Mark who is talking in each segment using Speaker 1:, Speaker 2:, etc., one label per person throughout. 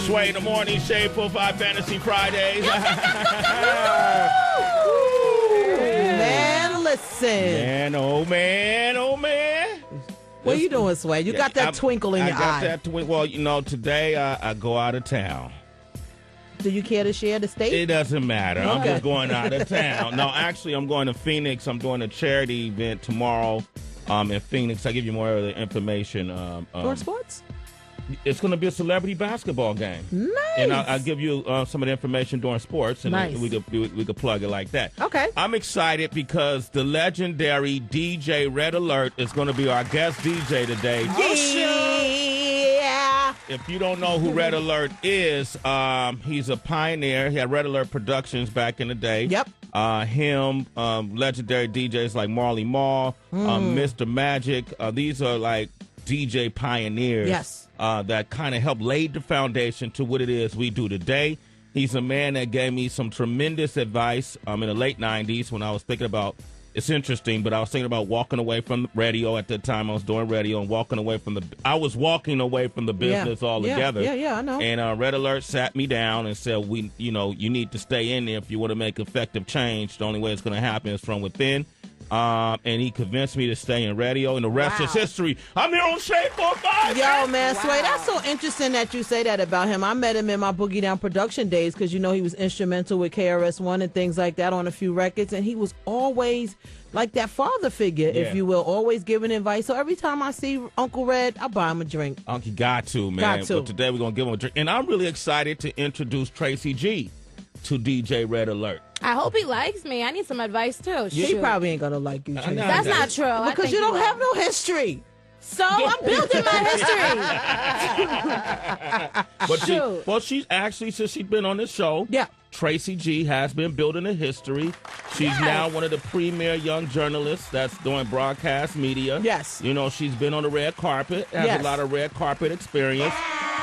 Speaker 1: Sway in the morning, Shade 45 Fantasy Fridays.
Speaker 2: Man, listen.
Speaker 1: Man, oh man, oh man.
Speaker 2: What are you doing, Sway? You got that twinkle in your eye.
Speaker 1: I got that twinkle. Well, today I go out of town.
Speaker 2: Do you care to share the state?
Speaker 1: It doesn't matter.
Speaker 2: Okay.
Speaker 1: I'm just going out of town. No, actually, I'm going to Phoenix. I'm doing a charity event tomorrow in Phoenix. I'll give you more of the information.
Speaker 2: For sports?
Speaker 1: It's going to be a celebrity basketball game.
Speaker 2: Nice.
Speaker 1: And I'll give you some of the information during sports, and
Speaker 2: nice.
Speaker 1: we could plug it like that.
Speaker 2: Okay.
Speaker 1: I'm excited because the legendary DJ Red Alert is going to be our guest DJ today.
Speaker 2: Yeah.
Speaker 1: If you don't know who Red Alert is, he's a pioneer. He had Red Alert Productions back in the day.
Speaker 2: Yep.
Speaker 1: Legendary DJs like Marley Marl, Mr. Magic. These are like DJ pioneers.
Speaker 2: Yes.
Speaker 1: That kind of helped lay the foundation to what it is we do today. He's a man that gave me some tremendous advice in the late 90s when I was thinking about, it's interesting, but I was thinking about walking away from radio at the time. I was doing radio and walking away from the business altogether.
Speaker 2: Yeah, I know.
Speaker 1: And Red Alert sat me down and said, you need to stay in there if you want to make effective change. The only way it's going to happen is from within. And he convinced me to stay in radio, and the rest is history. I'm here on Shade 45.
Speaker 2: Yo, man, Sway, that's so interesting that you say that about him. I met him in my Boogie Down production days because, he was instrumental with KRS-One and things like that on a few records, and he was always like that father figure, if you will, always giving advice. So every time I see Uncle Red, I buy him a drink.
Speaker 1: Uncle got to, man.
Speaker 2: Got to.
Speaker 1: But today we're going to give him a drink. And I'm really excited to introduce Tracy G to DJ Red Alert.
Speaker 3: I hope he likes me. I need some advice, too.
Speaker 2: She probably ain't going to like you, Tracy.
Speaker 3: That's not true.
Speaker 2: Because you don't have no history.
Speaker 3: So I'm building my history.
Speaker 1: She's actually, since she's been on this show, Tracy G has been building a history. She's now one of the premier young journalists that's doing broadcast media.
Speaker 2: Yes.
Speaker 1: She's been on the red carpet, has a lot of red carpet experience.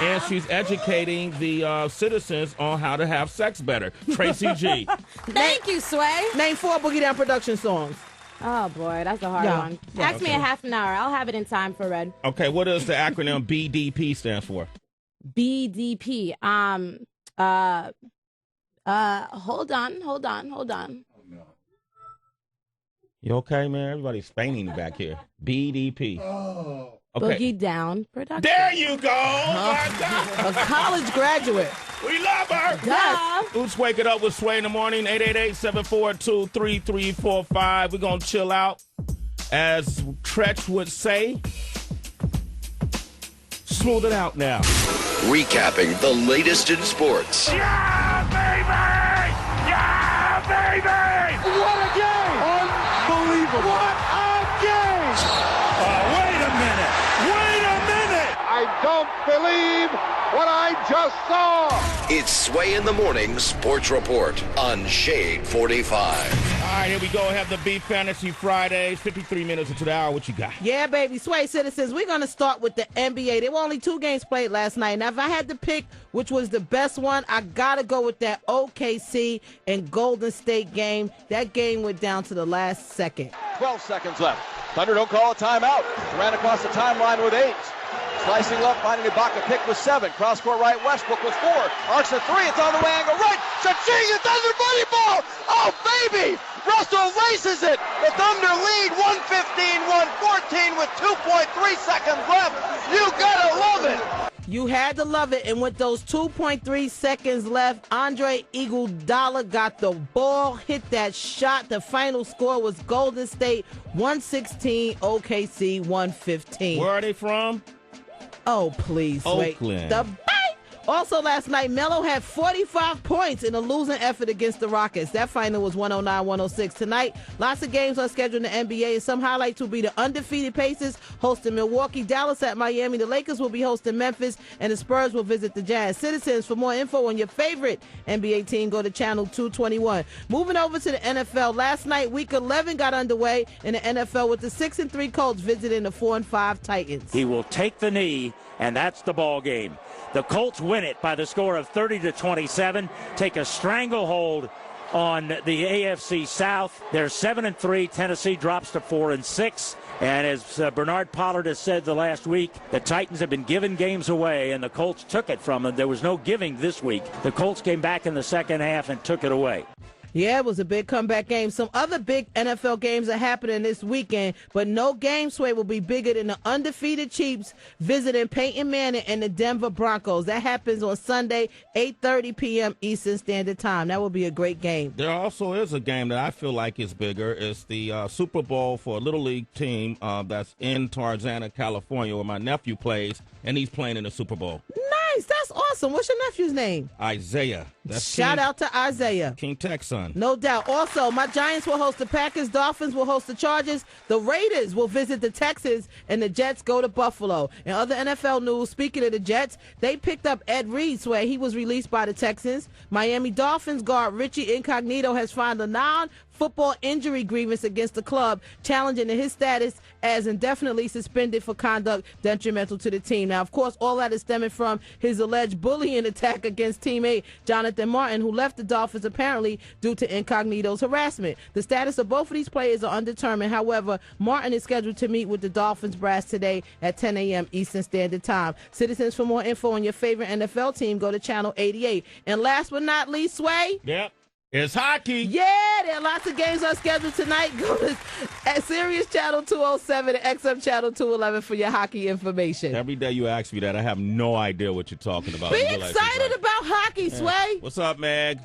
Speaker 1: And she's educating the citizens on how to have sex better. Tracy G.
Speaker 3: Thank you, Sway.
Speaker 2: Name 4 Boogie Down production songs.
Speaker 3: Oh, boy, that's a hard one. Ask me a half an hour. I'll have it in time for Red.
Speaker 1: Okay, what does the acronym BDP stand for?
Speaker 3: BDP. Hold on.
Speaker 1: You okay, man? Everybody's fainting back here. BDP.
Speaker 2: Oh.
Speaker 1: Okay.
Speaker 3: Boogie Down production.
Speaker 1: There you go.
Speaker 2: A college graduate.
Speaker 1: We love her.
Speaker 3: Duh.
Speaker 1: Let's wake it up with Sway in the morning. 888-742-3345. We're going to chill out. As Tretch would say, smooth it out now.
Speaker 4: Recapping the latest in sports.
Speaker 1: Yeah, baby! Yeah, baby!
Speaker 5: What a game! Unbelievable! What a game!
Speaker 1: Wait a minute!
Speaker 5: I don't believe what I just saw!
Speaker 4: It's Sway in the Morning Sports Report on Shade 45.
Speaker 1: All right, here we go. Have the Beat Fantasy Fridays. 53 minutes into the hour. What you got?
Speaker 2: Yeah, baby. Sway citizens, we're going to start with the NBA. There were only 2 games played last night. Now, if I had to pick which was the best one, I got to go with that OKC and Golden State game. That game went down to the last second.
Speaker 6: 12 seconds left. Thunder don't call a timeout. Ran across the timeline with 8. Slicing left, finding Ibaka pick with 7. Cross court right, Westbrook with 4. Arcs a 3, it's on the way, angle right. Cha-ching, the Thunder bunny ball! Oh, baby! Russell races it! The Thunder lead 115-114 with 2.3 seconds left. You gotta love it!
Speaker 2: You had to love it, and with those 2.3 seconds left, Andre Iguodala got the ball, hit that shot. The final score was Golden State 116, OKC 115.
Speaker 1: Where are they from?
Speaker 2: Oh, please.
Speaker 1: Oakland.
Speaker 2: Wait. The bite. Also last night, Melo had 45 points in a losing effort against the Rockets. That final was 109-106. Tonight, lots of games are scheduled in the NBA, and some highlights will be the undefeated Pacers hosting Milwaukee, Dallas at Miami. The Lakers will be hosting Memphis, and the Spurs will visit the Jazz. Citizens, for more info on your favorite NBA team, go to Channel 221. Moving over to the NFL, last night, Week 11 got underway in the NFL with the 6-3 Colts visiting the 4-5 Titans.
Speaker 7: He will take the knee, and that's the ball game. The Colts win it by the score of 30-27, take a stranglehold on the AFC South. They're 7-3. Tennessee drops to 4-6. And as Bernard Pollard has said the last week, the Titans have been giving games away, and the Colts took it from them. There was no giving this week. The Colts came back in the second half and took it away.
Speaker 2: Yeah, it was a big comeback game. Some other big NFL games are happening this weekend, but no game, Sway, will be bigger than the undefeated Chiefs visiting Peyton Manning and the Denver Broncos. That happens on Sunday, 8:30 p.m. Eastern Standard Time. That will be a great game.
Speaker 1: There also is a game that I feel like is bigger. It's the Super Bowl for a Little League team that's in Tarzana, California, where my nephew plays, and he's playing in the Super Bowl.
Speaker 2: Nice. That's awesome. What's your nephew's name?
Speaker 1: Isaiah.
Speaker 2: Shout out to Isaiah.
Speaker 1: King Tech's son.
Speaker 2: No doubt. Also, my Giants will host the Packers, Dolphins will host the Chargers, the Raiders will visit the Texans, and the Jets go to Buffalo. In other NFL news, speaking of the Jets, they picked up Ed Reed, where he was released by the Texans. Miami Dolphins guard Richie Incognito has filed a non-football injury grievance against the club, challenging his status as indefinitely suspended for conduct detrimental to the team. Now, of course, all that is stemming from his alleged bullying attack against teammate Jonathan Martin, who left the Dolphins apparently due to Incognito's harassment. The status of both of these players are undetermined. However, Martin is scheduled to meet with the Dolphins brass today at 10 a.m. Eastern Standard Time. Citizens, for more info on your favorite NFL team, go to Channel 88. And last but not least, Sway.
Speaker 1: Yep. It's hockey.
Speaker 2: Yeah, there are lots of games on schedule tonight. Go to Sirius Channel 207 and XM Channel 211 for your hockey information.
Speaker 1: Every day you ask me that, I have no idea what you're talking about.
Speaker 2: Be excited about hockey, Sway.
Speaker 1: What's up, Meg?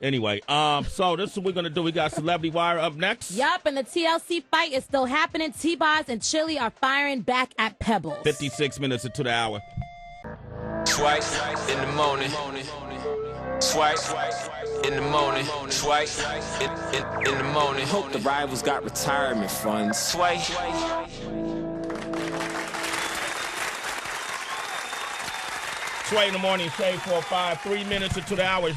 Speaker 1: Anyway, so this is what we're going to do. We got Celebrity Wire up next.
Speaker 3: Yup, and the TLC fight is still happening. T-Boz and Chili are firing back at Pebbles.
Speaker 1: 56 minutes into the hour.
Speaker 8: Swipe in the morning. Swipe in the morning. Swipe in the morning. Hope the rivals got retirement funds. Swipe.
Speaker 1: Sway in the morning, Shade 4-5, 3 minutes into the hour.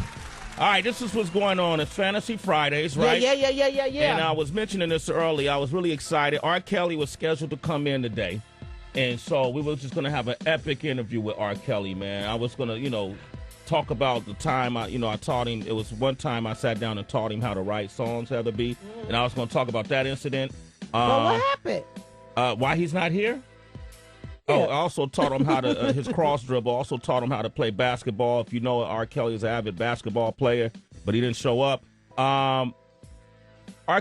Speaker 1: All right, this is what's going on. It's Fantasy Fridays, right?
Speaker 2: Yeah.
Speaker 1: And I was mentioning this earlier. I was really excited. R. Kelly was scheduled to come in today. And so we were just going to have an epic interview with R. Kelly, man. I was going to, talk about the time I taught him. It was one time I sat down and taught him how to write songs, Heather B. And I was going to talk about that incident.
Speaker 2: But what happened?
Speaker 1: Why he's not here?
Speaker 2: Yeah.
Speaker 1: Oh, I also taught him how to, his cross dribble. Also taught him how to play basketball. If you know, R. Kelly is an avid basketball player, but he didn't show up. R.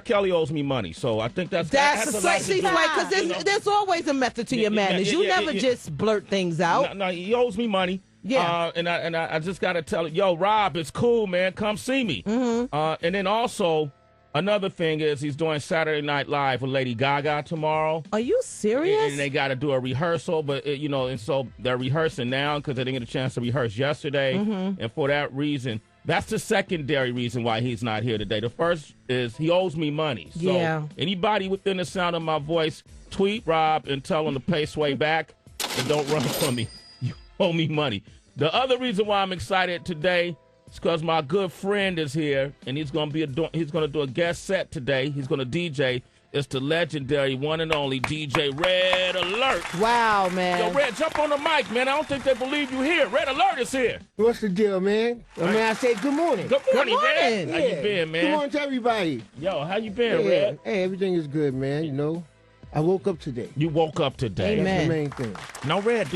Speaker 1: Kelly owes me money, so I think that's
Speaker 2: a sexy way, because there's always a method to your madness. You never just blurt things out.
Speaker 1: No, he owes me money.
Speaker 2: Yeah.
Speaker 1: And I just got to tell him, yo, Rob, it's cool, man. Come see me.
Speaker 2: Mm-hmm.
Speaker 1: And then also, another thing is he's doing Saturday Night Live with Lady Gaga tomorrow.
Speaker 2: Are you serious?
Speaker 1: And they got to do a rehearsal, but, and so they're rehearsing now because they didn't get a chance to rehearse yesterday.
Speaker 2: Mm-hmm.
Speaker 1: And for that reason, that's the secondary reason why he's not here today. The first is he owes me money. So anybody within the sound of my voice, tweet Rob and tell him to pay Sway back and don't run from me. You owe me money. The other reason why I'm excited today is because my good friend is here, and he's going to do a guest set today. He's going to DJ. It's the legendary one and only DJ Red Alert.
Speaker 2: Wow, man.
Speaker 1: Yo, Red, jump on the mic, man. I don't think they believe you here. Red Alert is here.
Speaker 9: What's the deal, man? I say good morning.
Speaker 1: Good morning, Red. How you been, man?
Speaker 9: Good morning to everybody.
Speaker 1: Yo, how you been, Red?
Speaker 9: Hey, everything is good, man. I woke up today.
Speaker 1: You woke up today.
Speaker 2: Amen.
Speaker 9: That's the main thing.
Speaker 1: Now, Red,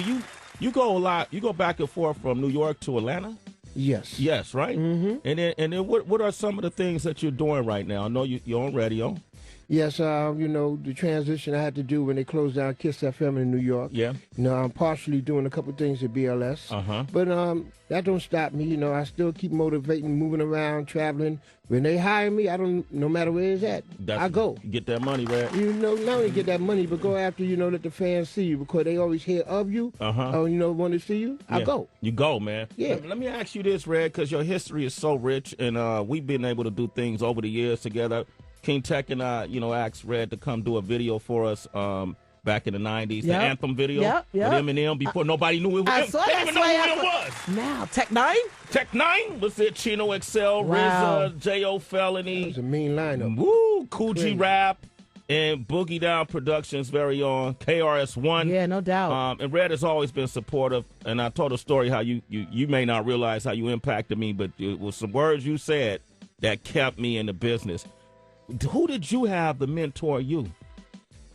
Speaker 1: you go a lot. You go back and forth from New York to Atlanta?
Speaker 9: Yes.
Speaker 1: Yes, right?
Speaker 9: Mm-hmm.
Speaker 1: And then what are some of the things that you're doing right now? I know you're on radio.
Speaker 9: Yes, the transition I had to do when they closed down Kiss FM in New York.
Speaker 1: Yeah.
Speaker 9: I'm partially doing a couple things at BLS.
Speaker 1: Uh-huh.
Speaker 9: But that don't stop me. I still keep motivating, moving around, traveling. When they hire me, no matter where it's at, I go.
Speaker 1: Get that money, Red.
Speaker 9: Not only get that money, but go after, let the fans see you because they always hear of you.
Speaker 1: Uh-huh.
Speaker 9: Want to see you. I go.
Speaker 1: You go, man.
Speaker 9: Yeah.
Speaker 1: Let me ask you this, Red, because your history is so rich, and we've been able to do things over the years together. King Tech and I, asked Red to come do a video for us back in the 90s, the anthem video with Eminem before nobody knew it was.
Speaker 2: I saw that.
Speaker 1: They didn't know who it was.
Speaker 2: Now, Tech 9?
Speaker 1: Tech 9 was it? Chino XL,
Speaker 2: Wow.
Speaker 1: RZA, J.O. Felony.
Speaker 9: It's a mean lineup.
Speaker 1: Woo! Cool G Rap and Boogie Down Productions' very own KRS-One.
Speaker 2: Yeah, no doubt.
Speaker 1: And Red has always been supportive. And I told a story how you may not realize how you impacted me, but it was some words you said that kept me in the business. Who did you have to mentor you?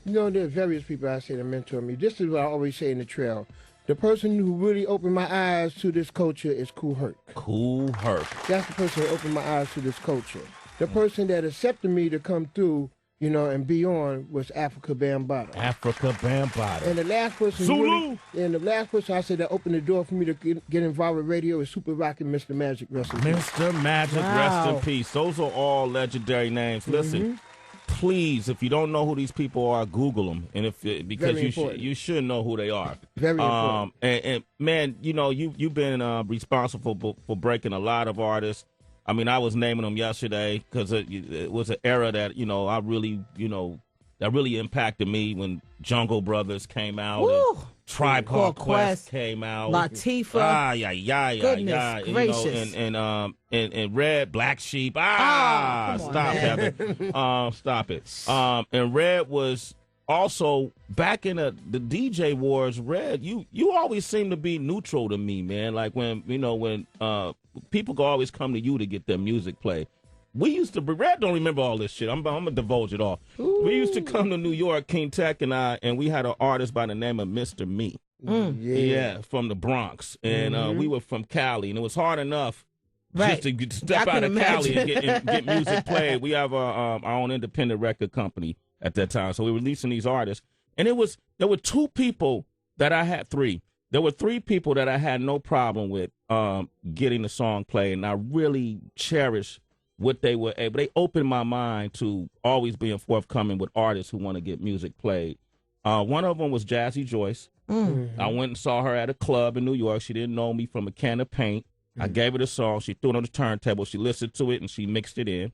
Speaker 9: You know, there's various people I say to mentor me. This is what I always say in the trail. The person who really opened my eyes to this culture is Kool Herc.
Speaker 1: Kool Herc.
Speaker 9: That's the person who opened my eyes to this culture. The person that accepted me to come through, you know, and be on was Africa Bambaataa.
Speaker 1: Africa Bambaataa.
Speaker 9: And the last person I said that opened the door for me to get involved with radio is Super Rockin' Mr. Magic, rest in peace.
Speaker 1: Mr. Magic, rest in peace. Those are all legendary names. Listen, please, if you don't know who these people are, Google them, and because you should know who they are.
Speaker 9: Very important.
Speaker 1: And man, you know, you've been responsible for breaking a lot of artists. I mean, I was naming them yesterday because it was an era that, you know, that really impacted me when Jungle Brothers came out. And Tribe Called Quest came out.
Speaker 2: Latifah. Goodness gracious.
Speaker 1: You know, and Red, Black Sheep. Stop, Heather. Stop it. And Red was also back in the DJ wars. Red, you always seem to be neutral to me, man. Like when people could always come to you to get their music played. We used to be, Red don't remember all this shit. I'm going to divulge it all. Ooh. We used to come to New York, King Tech and I, and we had an artist by the name of Mr. Me. Yeah, from the Bronx. And we were from Cali, and it was hard enough just to step out of Cali and get music played. We have our own independent record company at that time, so we were releasing these artists. And there were three people that I had no problem with getting the song played, and I really cherish what they were able. They opened my mind to always being forthcoming with artists who want to get music played. One of them was Jazzy Joyce. I went and saw her at a club in New York. She didn't know me from a can of paint. I gave her the song. She threw it on the turntable. She listened to it, and she mixed it in.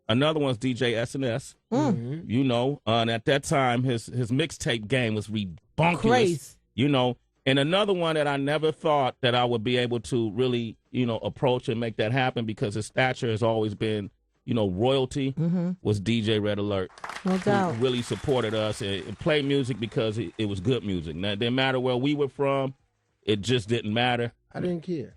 Speaker 1: Another one's DJ S&S. You know, and at that time, his mixtape game was rebunculous. You know, and another one that I never thought that I would be able to really, you know, approach and make that happen because his stature has always been, you know, royalty, was DJ Red Alert.
Speaker 2: No doubt.
Speaker 1: Who really supported us and played music because it was good music. Now, it didn't matter where we were from. It just didn't matter.
Speaker 9: I didn't care.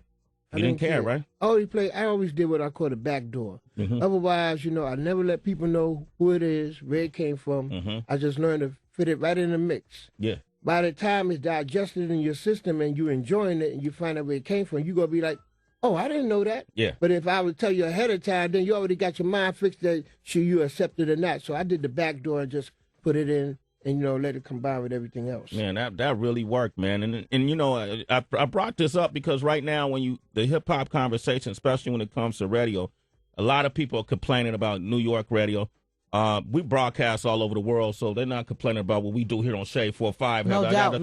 Speaker 1: You didn't care, right?
Speaker 9: I always did what I call the back door. Otherwise, you know, I never let people know who it is, where it came from. I just learned to fit it right in the mix.
Speaker 1: Yeah.
Speaker 9: By the time it's digested in your system and you're enjoying it and you find out where it came from, you're going to be like, oh, I didn't know that.
Speaker 1: Yeah.
Speaker 9: But if I would tell you ahead of time, then you already got your mind fixed that should you accept it or not. So I did the back door and just put it in and, you know, let it combine with everything else.
Speaker 1: Man, that really worked, man. And you know, I brought this up because right now when the hip-hop conversation, especially when it comes to radio, a lot of people are complaining about New York radio. We broadcast all over the world, so they're not complaining about what we do here on Shade 4-5.
Speaker 2: No doubt.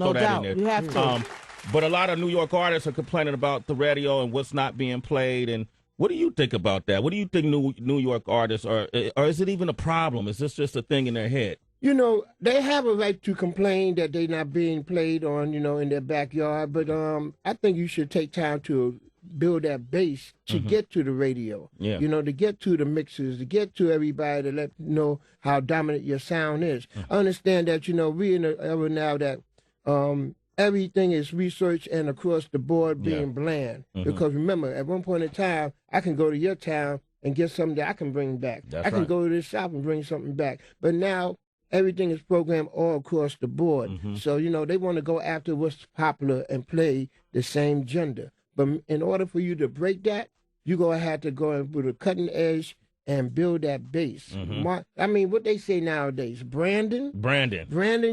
Speaker 2: You have to.
Speaker 1: But a lot of New York artists are complaining about the radio and what's not being played. And what do you think about that? What do you think New York artists are, or is it even a problem? Is this just a thing in their head?
Speaker 9: You know, they have a right to complain that they're not being played on, you know, in their backyard. But I think you should take time to build that base to get to the radio.
Speaker 1: Yeah.
Speaker 9: You know, to get to the mixers, to get to everybody, to let you know how dominant your sound is. I understand that, you know, we're in an era now that everything is researched and across the board being bland. Because remember, at one point in time, I can go to your town and get something that I can bring back. I can go to this shop and bring something back. But now everything is programmed all across the board. So, you know, they want to go after what's popular and play the same gender. But in order for you to break that, you're going to have to go in with a cutting edge and build that base. I mean, what they say nowadays, branding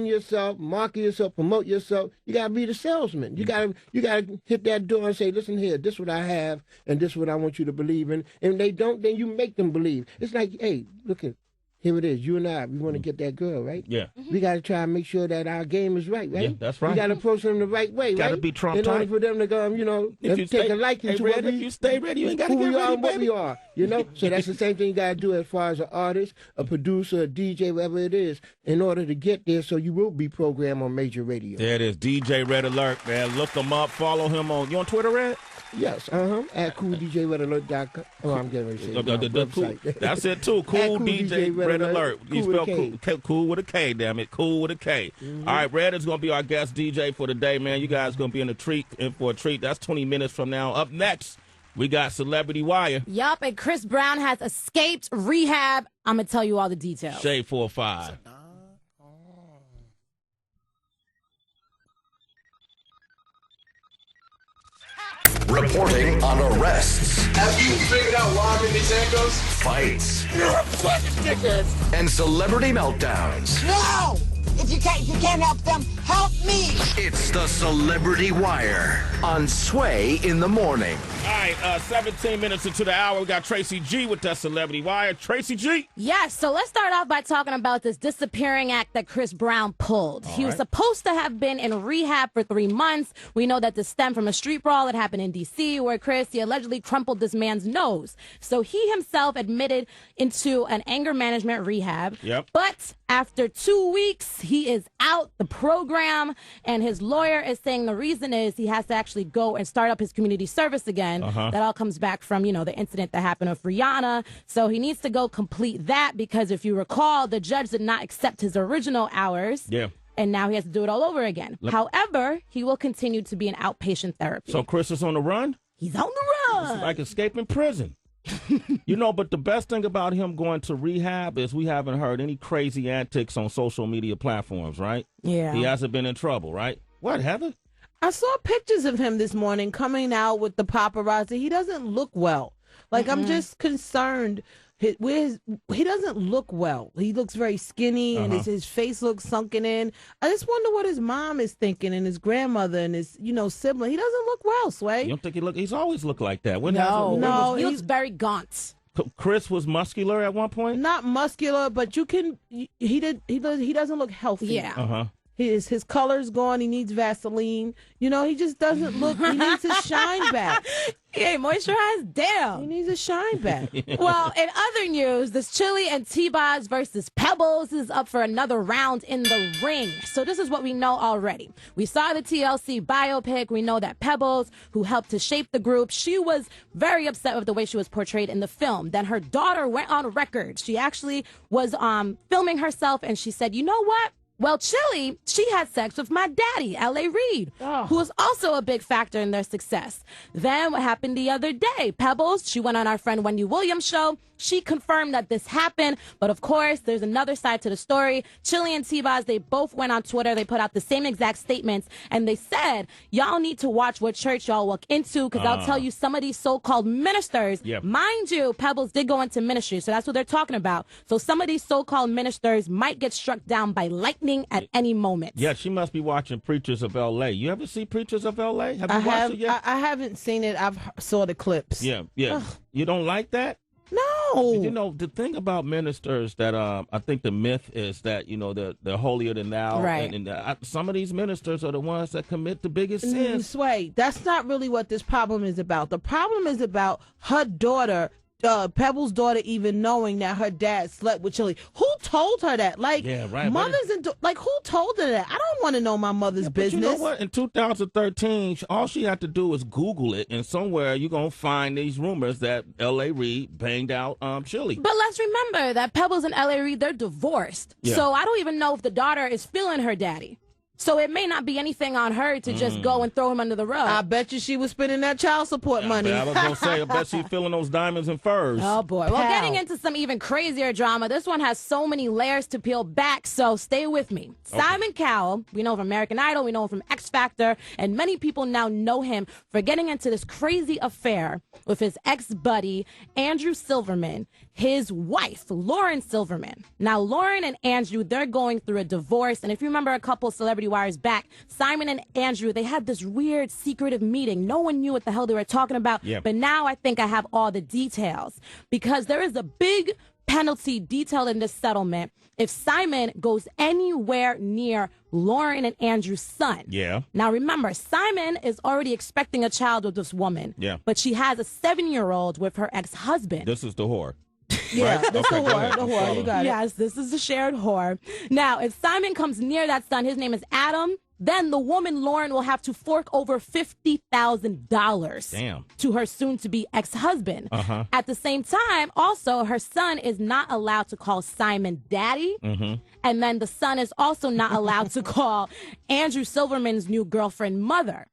Speaker 9: yourself, market yourself, promote yourself. You got to be the salesman. You got to hit that door and say, listen here, this is what I have, and this is what I want you to believe in. And if they don't, then you make them believe. It's like, hey, look at, here it is. You and I, we want to get that girl, right?
Speaker 1: Yeah.
Speaker 9: We got to try and make sure that our game is right, right?
Speaker 1: Yeah, that's right.
Speaker 9: We got to approach them the right way, right?
Speaker 1: Got to be Trump
Speaker 9: in order for them to go, you know, take a liking to what
Speaker 1: if you stay ready, you ain't got to get
Speaker 9: we
Speaker 1: ready,
Speaker 9: are and what
Speaker 1: baby.
Speaker 9: we are, you know? So that's the same thing you got to do as far as an artist, a producer, a DJ, whatever it is, in order to get there so you will be programmed on major radio.
Speaker 1: There it is, DJ Red Alert, man. Look him up, follow him on, you on Twitter, Red?
Speaker 9: Yes, at cooldjredalert.com. Oh, I'm getting ready to say website.
Speaker 1: That's it, too. Cool DJ Red Alert. You spell cool with a K, damn it. Cool with a K. All right, Red is going to be our guest DJ for the day, man. You guys going to be in for a treat. That's 20 minutes from now. Up next, We got Celebrity Wire.
Speaker 3: Yup, and Chris Brown has escaped rehab. I'm going to tell you all the details.
Speaker 1: Shade 4-5.
Speaker 4: Reporting on arrests.
Speaker 5: Have you figured out why I'm in these handcuffs?
Speaker 4: Fights.
Speaker 5: You're a fucking dickhead.
Speaker 4: And celebrity meltdowns.
Speaker 10: No! If you can't help them, help me!
Speaker 4: It's the Celebrity Wire on Sway in the Morning.
Speaker 1: All right, 17 minutes into the hour, we got Tracy G with that Celebrity Wire. Tracy G.
Speaker 3: Yes, so let's start off by talking about this disappearing act that Chris Brown pulled. He was supposed to have been in rehab for 3 months. We know that this stemmed from a street brawl that happened in D.C. where he allegedly crumpled this man's nose. So he himself admitted into an anger management rehab.
Speaker 1: Yep.
Speaker 3: But after 2 weeks, he is out the program, and his lawyer is saying the reason is he has to actually go and start up his community service again. That all comes back from, the incident that happened with Rihanna. So he needs to go complete that because if you recall, the judge did not accept his original hours.
Speaker 1: Yeah.
Speaker 3: And now he has to do it all over again. However, he will continue to be in outpatient therapy.
Speaker 1: So Chris is on the run?
Speaker 3: He's on the run.
Speaker 1: It's like escaping prison. But the best thing about him going to rehab is we haven't heard any crazy antics on social media platforms, right?
Speaker 3: Yeah.
Speaker 1: He hasn't been in trouble, right? What, Heather?
Speaker 2: I saw pictures of him this morning coming out with the paparazzi. He doesn't look well. Like, I'm just concerned. He doesn't look well. He looks very skinny, and his face looks sunken in. I just wonder what his mom is thinking, and his grandmother, and his sibling. He doesn't look well, Sway.
Speaker 1: You don't think he's always looked like that?
Speaker 3: No, he looks very gaunt.
Speaker 1: Chris was muscular at one point?
Speaker 2: Not muscular, but he doesn't look healthy.
Speaker 3: Yeah.
Speaker 2: His color's gone. He needs Vaseline. He just doesn't look. He needs his shine back.
Speaker 3: He ain't moisturized. Damn.
Speaker 2: He needs a shine back.
Speaker 3: Well, in other news, this Chili and T-Boz versus Pebbles is up for another round in the ring. So this is what we know already. We saw the TLC biopic. We know that Pebbles, who helped to shape the group, she was very upset with the way she was portrayed in the film. Then her daughter went on record. She actually was filming herself, and she said, you know what? Well, Chili, she had sex with my daddy, L.A. Reid, who was also a big factor in their success. Then what happened the other day? Pebbles, she went on our friend Wendy Williams' show. She confirmed that this happened. But, of course, there's another side to the story. Chili and T-Boz, they both went on Twitter. They put out the same exact statements. And they said, y'all need to watch what church y'all walk into because I'll tell you some of these so-called ministers, mind you, Pebbles did go into ministry. So that's what they're talking about. So some of these so-called ministers might get struck down by lightning at any moment.
Speaker 1: Yeah, she must be watching Preachers of L.A. You ever see Preachers of L.A.? Have you watched it yet?
Speaker 2: I haven't seen it. I've saw the clips.
Speaker 1: Yeah. Ugh. You don't like that?
Speaker 2: No.
Speaker 1: The thing about ministers that I think the myth is that, they're holier than thou.
Speaker 3: Right.
Speaker 1: And some of these ministers are the ones that commit the biggest sins.
Speaker 2: Sway, that's not really what this problem is about. The problem is about her daughter, Pebbles' daughter, even knowing that her dad slept with Chili. Who told her that? Mothers who told her that? I don't want to know my mother's business.
Speaker 1: You know what? In 2013, all she had to do was Google it, and somewhere you're gonna find these rumors that L.A. Reid banged out Chili.
Speaker 3: But let's remember that Pebbles and L.A. Reid, they're divorced. Yeah. So I don't even know if the daughter is feeling her daddy. So it may not be anything on her to just go and throw him under the rug.
Speaker 2: I bet you she was spending that child support money.
Speaker 1: I was going to say, I bet she's feeling those diamonds and furs.
Speaker 3: Oh, boy. Well, getting into some even crazier drama, this one has so many layers to peel back, so stay with me. Okay. Simon Cowell, we know from American Idol, we know him from X Factor, and many people now know him for getting into this crazy affair with his ex-buddy, Andrew Silverman, his wife, Lauren Silverman. Now, Lauren and Andrew, they're going through a divorce, and if you remember a couple Celebrity Wires back, Simon and Andrew, they had this weird secretive meeting. No one knew what the hell they were talking about. Yep. But now I think I have all the details because there is a big penalty detailed in this settlement if Simon goes anywhere near Lauren and Andrew's son.
Speaker 1: Yeah.
Speaker 3: Now remember, Simon is already expecting a child with this woman.
Speaker 1: Yeah.
Speaker 3: But she has a 7-year-old with her ex-husband.
Speaker 1: This is the whore.
Speaker 2: Yeah,
Speaker 1: right?
Speaker 2: this is the whore. You got it.
Speaker 3: Yes, this is the shared whore. Now, if Simon comes near that son, his name is Adam, then the woman, Lauren, will have to fork over $50,000 to her soon-to-be ex-husband.
Speaker 1: Uh-huh.
Speaker 3: At the same time, also, her son is not allowed to call Simon daddy.
Speaker 1: Mm-hmm.
Speaker 3: And then the son is also not allowed to call Andrew Silverman's new girlfriend mother.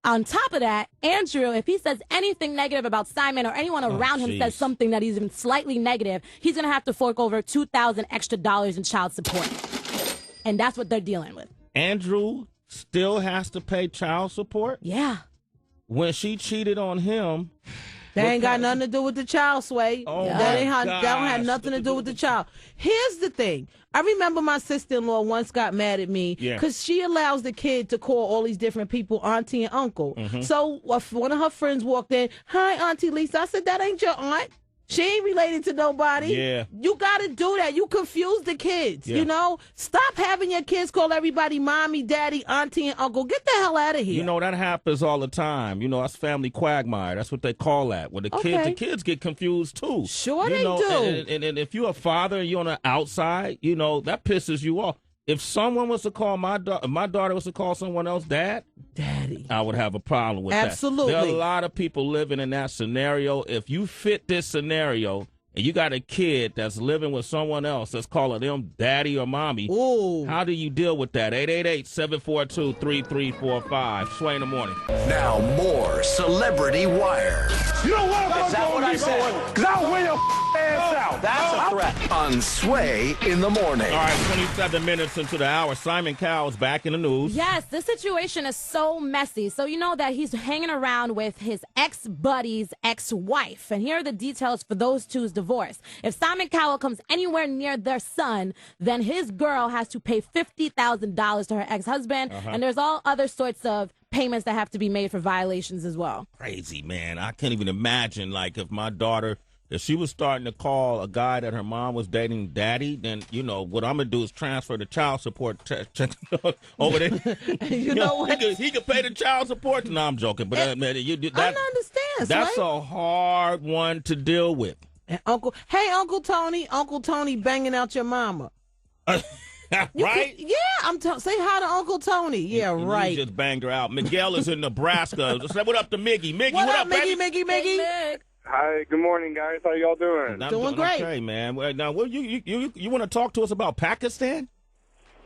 Speaker 3: On top of that, Andrew, if he says anything negative about Simon or anyone around him says something that is even slightly negative, he's going to have to fork over $2,000 extra in child support. And that's what they're dealing with.
Speaker 1: Andrew still has to pay child support?
Speaker 3: Yeah.
Speaker 1: When she cheated on him.
Speaker 2: That ain't got nothing to do with the child, Sway.
Speaker 1: Oh,
Speaker 2: that don't have nothing to do with the child. Here's the thing. I remember my sister-in-law once got mad at me because she allows the kid to call all these different people auntie and uncle. So one of her friends walked in, "Hi, Auntie Lisa." I said, "That ain't your aunt. She ain't related to nobody."
Speaker 1: Yeah.
Speaker 2: You got to do that. You confuse the kids, you know? Stop having your kids call everybody mommy, daddy, auntie, and uncle. Get the hell out of here.
Speaker 1: You know, that happens all the time. You know, that's family quagmire. That's what they call that. When the kids get confused, too.
Speaker 2: Sure
Speaker 1: you
Speaker 2: they
Speaker 1: know,
Speaker 2: do.
Speaker 1: And if you're a father and you're on the outside, you know, that pisses you off. If someone was to call my daughter was to call someone else daddy, I would have a problem with that.
Speaker 2: Absolutely.
Speaker 1: There are a lot of people living in that scenario. If you fit this scenario and you got a kid that's living with someone else that's calling them daddy or mommy, how do you deal with that? 888-742-3345. Sway in the morning.
Speaker 4: Now more Celebrity Wire.
Speaker 5: You know what?
Speaker 6: Is that what I said?
Speaker 5: Because I'll wear your ass out.
Speaker 6: That's a threat.
Speaker 4: On Sway in the morning.
Speaker 1: All right, 27 minutes into the hour. Simon Cowell's back in the news.
Speaker 3: Yes, this situation is so messy. So you know that he's hanging around with his ex-buddy's ex-wife. And here are the details for those two's divorce. If Simon Cowell comes anywhere near their son, then his girl has to pay $50,000 to her ex-husband. And there's all other sorts of payments that have to be made for violations as well.
Speaker 1: Crazy, man. I can't even imagine, like, if my daughter, if she was starting to call a guy that her mom was dating daddy, then, you know, what I'm going to do is transfer the child support check over there.
Speaker 2: You know what?
Speaker 1: He could pay the child support. No, I'm joking. But
Speaker 2: I understand.
Speaker 1: That's
Speaker 2: right?
Speaker 1: a hard one to deal with.
Speaker 2: And Uncle Tony banging out your mama.
Speaker 1: Right?
Speaker 2: Say hi to Uncle Tony. Yeah, right.
Speaker 1: You just banged her out. Miguel is in Nebraska. Say what up to Miggy. Miggy,
Speaker 2: what up,
Speaker 1: baby?
Speaker 2: Miggy?
Speaker 11: Hi, good morning, guys. How y'all doing?
Speaker 1: I'm
Speaker 2: doing great.
Speaker 1: Okay, man. Now, you want to talk to us about Pakistan?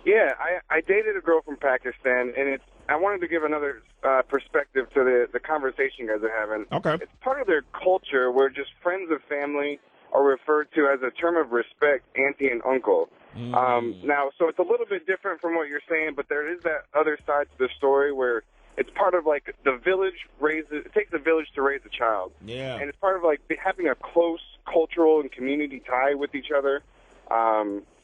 Speaker 11: Yeah, I dated a girl from Pakistan, and I wanted to give another perspective to the conversation you guys are having.
Speaker 1: Okay.
Speaker 11: It's part of their culture where just friends of family are referred to as a term of respect, auntie and uncle. Now, so it's a little bit different from what you're saying, but there is that other side to the story where it's part of, like, it takes a village to raise a child.
Speaker 1: Yeah.
Speaker 11: And it's part of, like, having a close cultural and community tie with each other.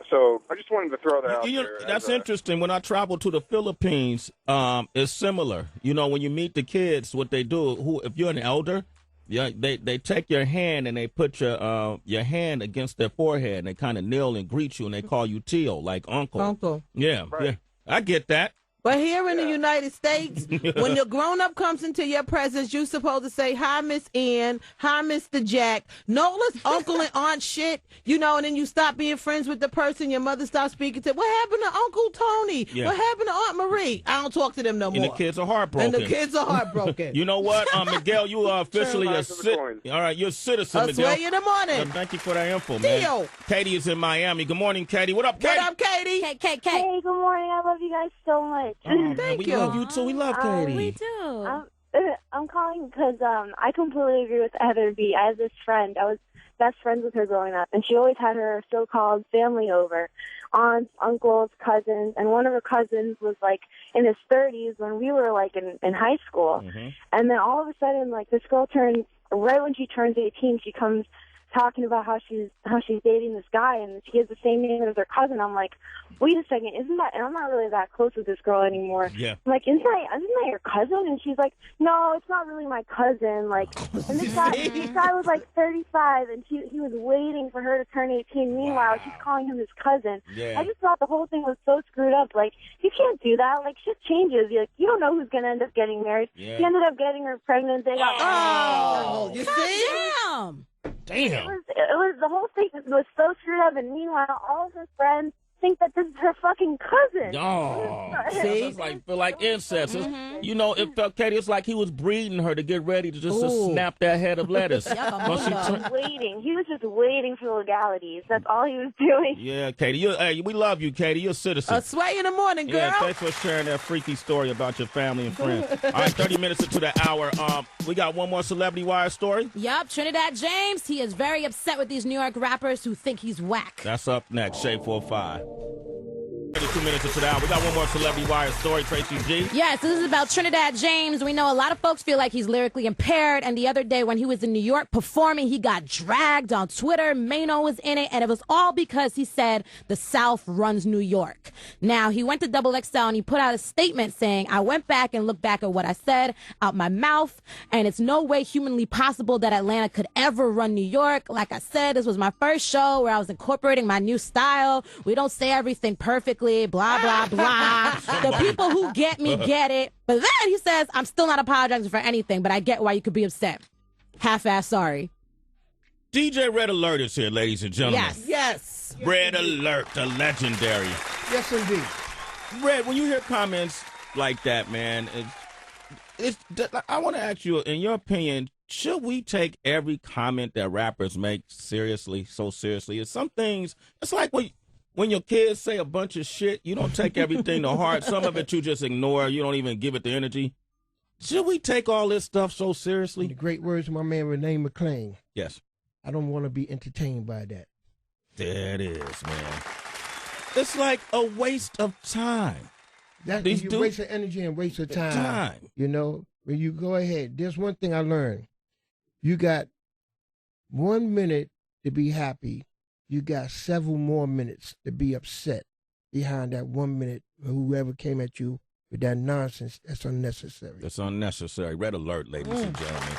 Speaker 11: So I just wanted to throw that out there.
Speaker 1: That's interesting. When I travel to the Philippines, it's similar. You know, when you meet the kids, what they do, if you're an elder, they take your hand and they put your hand against their forehead and they kind of kneel and greet you and they call you Tio, like uncle.
Speaker 2: Uncle.
Speaker 1: Yeah,
Speaker 11: right.
Speaker 1: Yeah. I get that.
Speaker 2: But here in the United States, when your grown-up comes into your presence, you're supposed to say, "Hi, Miss Ann. Hi, Mr. Jack." No less uncle and aunt shit, you know, and then you stop being friends with the person. Your mother stops speaking to. What happened to Uncle Tony?
Speaker 1: Yeah.
Speaker 2: What happened to Aunt Marie? I don't talk to them no more.
Speaker 1: And the kids are heartbroken.
Speaker 2: You
Speaker 1: know what, Miguel, you are officially you're a citizen, Miguel.
Speaker 2: Sway in the morning.
Speaker 1: Thank you for that info, man.
Speaker 2: Theo.
Speaker 1: Katie is in Miami. Good morning, Katie. What up, Katie?
Speaker 2: What up, Katie?
Speaker 3: Hey,
Speaker 12: good morning. I love you guys so much.
Speaker 2: Thank
Speaker 1: we
Speaker 2: you.
Speaker 1: love you too. We love Katie.
Speaker 3: We do.
Speaker 12: I'm calling because I completely agree with Heather B. I have this friend. I was best friends with her growing up, and she always had her so-called family over, aunts, uncles, cousins, and one of her cousins was like in his 30s when we were like in high school. And then all of a sudden, like, this girl right when she turns 18, she comes talking about how she's dating this guy and she has the same name as her cousin. I'm like, wait a second, and I'm not really that close with this girl anymore.
Speaker 1: Yeah.
Speaker 12: I'm like, isn't that your cousin? And she's like, no, it's not really my cousin. Like, and this guy was like 35 and he was waiting for her to turn 18. Meanwhile, she's calling him his cousin.
Speaker 1: Yeah.
Speaker 12: I just thought the whole thing was so screwed up. Like, you can't do that. Like, shit changes. You don't know who's going to end up getting married.
Speaker 1: Yeah.
Speaker 12: He ended up getting her pregnant. They got
Speaker 2: you see?
Speaker 3: Damn.
Speaker 1: Damn.
Speaker 12: It was the whole thing was so screwed up, and meanwhile, all of his friends think that this is her fucking cousin.
Speaker 1: Oh,
Speaker 2: See?
Speaker 1: it's like incest. You know, it felt, Katie, it's like he was breeding her to get ready to just to snap that head of lettuce.
Speaker 12: He was just waiting for legalities. That's all he was doing.
Speaker 1: Yeah, Katie. Hey, we love you, Katie. You're a citizen.
Speaker 2: A sway in the morning, girl.
Speaker 1: Yeah, thanks for sharing that freaky story about your family and friends. All right, 30 minutes into the hour. We got one more Celebrity Wire story.
Speaker 3: Yup, Trinidad James. He is very upset with these New York rappers who think he's whack.
Speaker 1: That's up next. Shade 45. 32 minutes into the hour. We got one more Celebrity Wire story, Tracy G.
Speaker 3: Yes, this is about Trinidad James. We know a lot of folks feel like he's lyrically impaired, and the other day when he was in New York performing, he got dragged on Twitter. Mano was in it, and it was all because he said the South runs New York. Now, he went to XXL and he put out a statement saying, I went back and looked back at what I said out my mouth, and it's no way humanly possible that Atlanta could ever run New York. Like I said, this was my first show where I was incorporating my new style. We don't say everything perfectly. Blah, blah, blah. The people who get me get it. But then he says, I'm still not apologizing for anything, but I get why you could be upset. Half-ass sorry.
Speaker 1: DJ Red Alert is here, ladies and gentlemen.
Speaker 2: Yes.
Speaker 1: Red Alert, the legendary.
Speaker 9: Yes, indeed.
Speaker 1: Red, when you hear comments like that, man, I want to ask you, in your opinion, should we take every comment that rappers make seriously, so seriously? It's some things, it's like when your kids say a bunch of shit, you don't take everything to heart. Some of it you just ignore. You don't even give it the energy. Should we take all this stuff so seriously?
Speaker 9: In the great words of my man Renee McClain.
Speaker 1: Yes.
Speaker 9: I don't want to be entertained by that.
Speaker 1: There it is, man. It's like a waste of time.
Speaker 9: That's you waste of energy and waste of time. You know, when you go ahead, there's one thing I learned. You got 1 minute to be happy. You got several more minutes to be upset behind that 1 minute. Whoever came at you with that nonsense, that's unnecessary.
Speaker 1: That's unnecessary. Red Alert, ladies and gentlemen.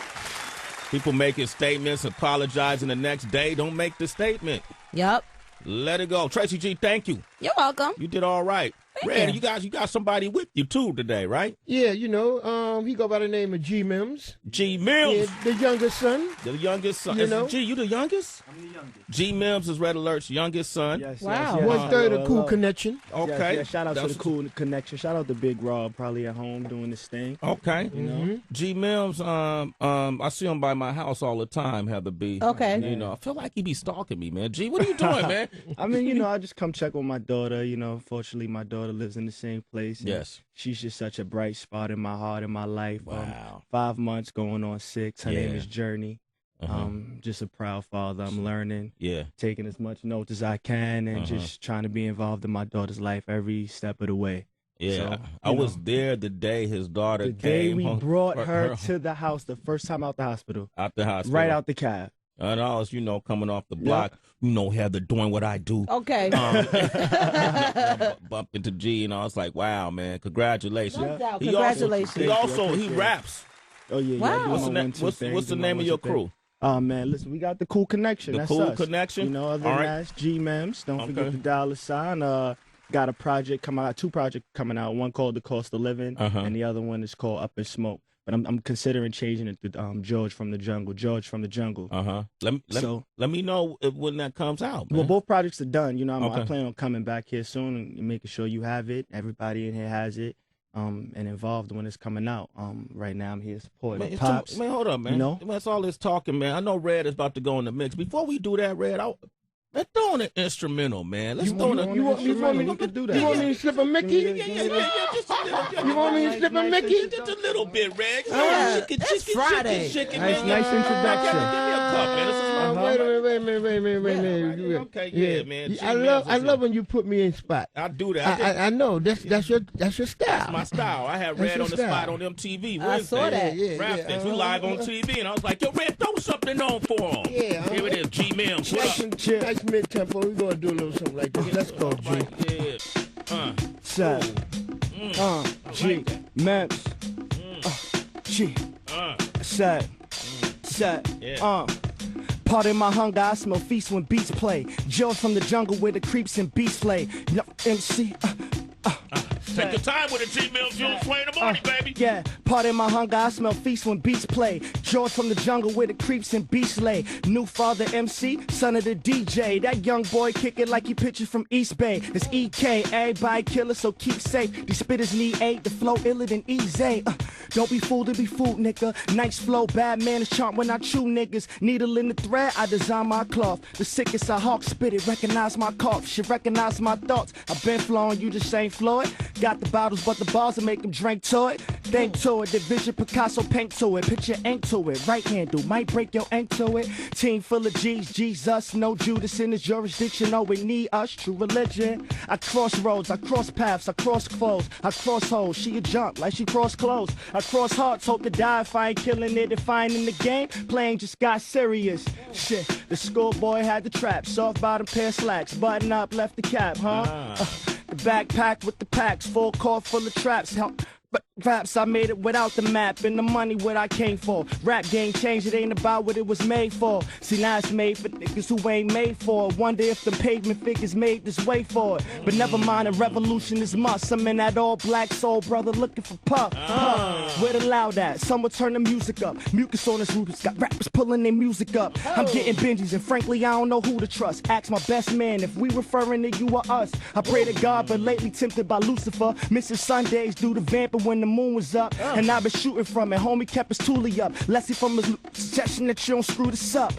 Speaker 1: People making statements, apologizing the next day. Don't make the statement.
Speaker 3: Yep.
Speaker 1: Let it go. Tracy G, thank you.
Speaker 3: You're welcome.
Speaker 1: You did all right. Red, you got somebody with you too today, right?
Speaker 9: Yeah, you know, he go by the name of G Mims.
Speaker 1: G Mims.
Speaker 9: Yeah, the youngest son.
Speaker 1: The youngest son.
Speaker 9: You know?
Speaker 1: G, you the youngest?
Speaker 13: I'm the youngest.
Speaker 1: G Mims is Red Alert's youngest son.
Speaker 13: Yes,
Speaker 9: wow.
Speaker 13: Yes,
Speaker 9: 1/3 of Cool Connection.
Speaker 1: Okay.
Speaker 13: Yes, shout out to the Cool Connection. Shout out to Big Rob, probably at home doing this thing.
Speaker 1: Okay.
Speaker 13: You know?
Speaker 1: G Mims, I see him by my house all the time, Heather B.
Speaker 2: Okay.
Speaker 1: You know, I feel like he be stalking me, man. G, what are you doing, man?
Speaker 13: I mean, you know, I just come check on my daughter. You know, fortunately, my daughter lives in the same place.
Speaker 1: Yes.
Speaker 13: She's just such a bright spot in my heart, in my life.
Speaker 1: Wow.
Speaker 13: 5 months going on 6. Her name is Journey. Just a proud father. I'm learning.
Speaker 1: Yeah.
Speaker 13: Taking as much notes as I can and just trying to be involved in my daughter's life every step of the way.
Speaker 1: Yeah.
Speaker 13: So,
Speaker 1: I was there the day his daughter
Speaker 13: the
Speaker 1: came.
Speaker 13: day we brought her to the house, the first time out the hospital.
Speaker 1: Out the hospital.
Speaker 13: Right out the cab.
Speaker 1: And I was, you know, coming off the block, you know, Heather doing what I do.
Speaker 2: Okay.
Speaker 1: Bumped into G, and I was like, wow, man, congratulations.
Speaker 2: No doubt. Congratulations.
Speaker 1: He raps.
Speaker 13: Oh, yeah.
Speaker 2: Wow.
Speaker 1: What's the name of your crew?
Speaker 13: Oh, man, listen, we got the Cool Connection. That's
Speaker 1: Cool
Speaker 13: us.
Speaker 1: Connection?
Speaker 13: You know, other than that, it's G-Mems. Don't forget the $. Got a project coming out, 2 projects coming out. One called The Cost of Living, and the other one is called Up in Smoke. But I'm considering changing it to George from the Jungle. George from the Jungle.
Speaker 1: Let me know when that comes out, man.
Speaker 13: Well, both projects are done. You know, I plan on coming back here soon and making sure you have it. Everybody in here has it. And involved when it's coming out. Right now I'm here supporting Pops.
Speaker 1: Man, hold up, man.
Speaker 13: You know?
Speaker 1: That's all this talking, man. I know Red is about to go in the mix. Before we do that, Red, let's throw in an instrumental, man. Let's throw in a
Speaker 9: You want me to slip a Mickey?
Speaker 1: Just a little bit.
Speaker 9: You want me to slip a Mickey?
Speaker 1: Just a little bit, Red.
Speaker 2: It's Friday.
Speaker 13: Nice introduction.
Speaker 1: Give me a cup, man. This is
Speaker 9: Wait a minute.
Speaker 1: Okay, yeah, man.
Speaker 9: I love when you put me in spot.
Speaker 1: I do that.
Speaker 9: I know. That's your style.
Speaker 1: That's my style. I had Red on the spot on MTV.
Speaker 2: I saw that.
Speaker 1: Raptors. We live on TV, and I was like, yo, Red, throw something on for him.
Speaker 9: Yeah.
Speaker 1: Here it is, G Mims.
Speaker 9: Nice mid-tempo. We're going to do a little something like this. Let's go, G.
Speaker 1: Yeah.
Speaker 13: Set. G. Mems. G. Set.
Speaker 1: Yeah.
Speaker 13: Pardon my hunger, I smell feast when beats play. George from the jungle where the creeps and beasts lay. MC.
Speaker 1: Take your time with it, G Mills. You'll sway in the morning, baby.
Speaker 13: Yeah, pardon my hunger, I smell feast when beats play. George from the jungle where the creeps and beasts lay. New father MC, son of the DJ. That young boy kick it like he pitches from East Bay. It's EK, everybody killer, so keep safe. These spitters need aid, the flow iller than easy. Don't be fooled to be fooled, nigga. Nice flow, bad man is charmed when I chew niggas. Needle in the thread, I design my cloth. The sickest I hawk spit it, recognize my cough. Should recognize my thoughts. I've been flowing, you just ain't Floyd. Got the bottles, but the bars will make them drink to it. Think to it, division Picasso paint to it. Put your ink to it, right handle might break your ink to it. Team full of G's, Jesus, no Judas in the jurisdiction. Oh, we need us, true religion. I cross roads, I cross paths, I cross clothes, I cross holes. She a jump like she cross clothes. I cross hearts, hope to die if I ain't killing it. If I ain't in the game, playing just got serious. Shit, the schoolboy had the trap, soft bottom pair slacks, button up, left the cap, huh? The backpack with the packs, full car full of traps. But raps, I made it without the map and the money what I came for. Rap game changed, it ain't about what it was made for. See, now it's made for niggas who ain't made for it. Wonder if the pavement figures made this way for it. But never mind, a revolution is must. I'm in that all black soul brother looking for puff. Where the loud at? Someone turn the music up. Mucus on his roots, got rappers pulling their music up. I'm getting binges and frankly I don't know who to trust. Ask my best man if we referring to you or us. I pray to God, but lately tempted by Lucifer. Missing Sundays due to vamping when the moon was up, and I've been shooting from it. Homie kept his toolie up. Leslie from his suggestion that you don't screw this up.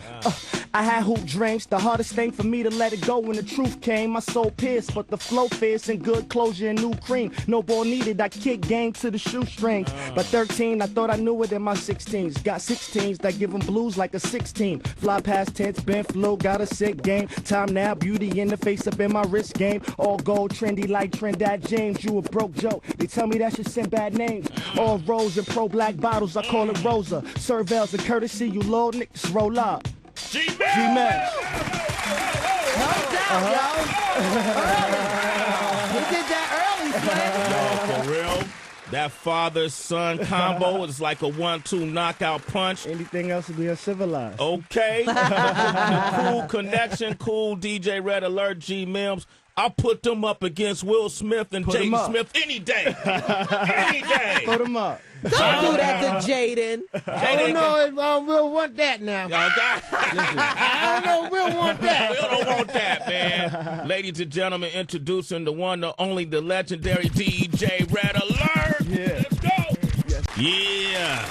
Speaker 13: I had hoop dreams. The hardest thing for me to let it go when the truth came. My soul pierced, but the flow fierce and good closure and new cream. No ball needed. I kick game to the shoestrings. By 13, I thought I knew it in my 16s. Got 16s that give them blues like a 16. Fly past tents, bent flow, got a sick game. Time now, beauty in the face up in my wrist game. All gold, trendy like Trinidad James. You a broke joke. They tell me that should send bad names. All rose and pro black bottles, I call it Rosa. Servels and courtesy, you little niggas roll up. G-Man.
Speaker 2: No doubt, yo. He did that early, Slam.
Speaker 1: Yo, for real. That father-son combo is like a 1-2 knockout punch.
Speaker 13: Anything else would be uncivilized.
Speaker 1: Okay. Cool connection, cool DJ Red Alert, G Mims. I'll put them up against Will Smith and Jaden Smith any day. Any day.
Speaker 13: Put them up.
Speaker 2: Don't do that to Jaden.
Speaker 9: I don't know if Will want that now. I don't know if Will want that.
Speaker 1: Will don't want that, man. Ladies and gentlemen, introducing the one, the only, the legendary DJ Red Alert.
Speaker 13: Yeah.
Speaker 1: Let's go. Yeah.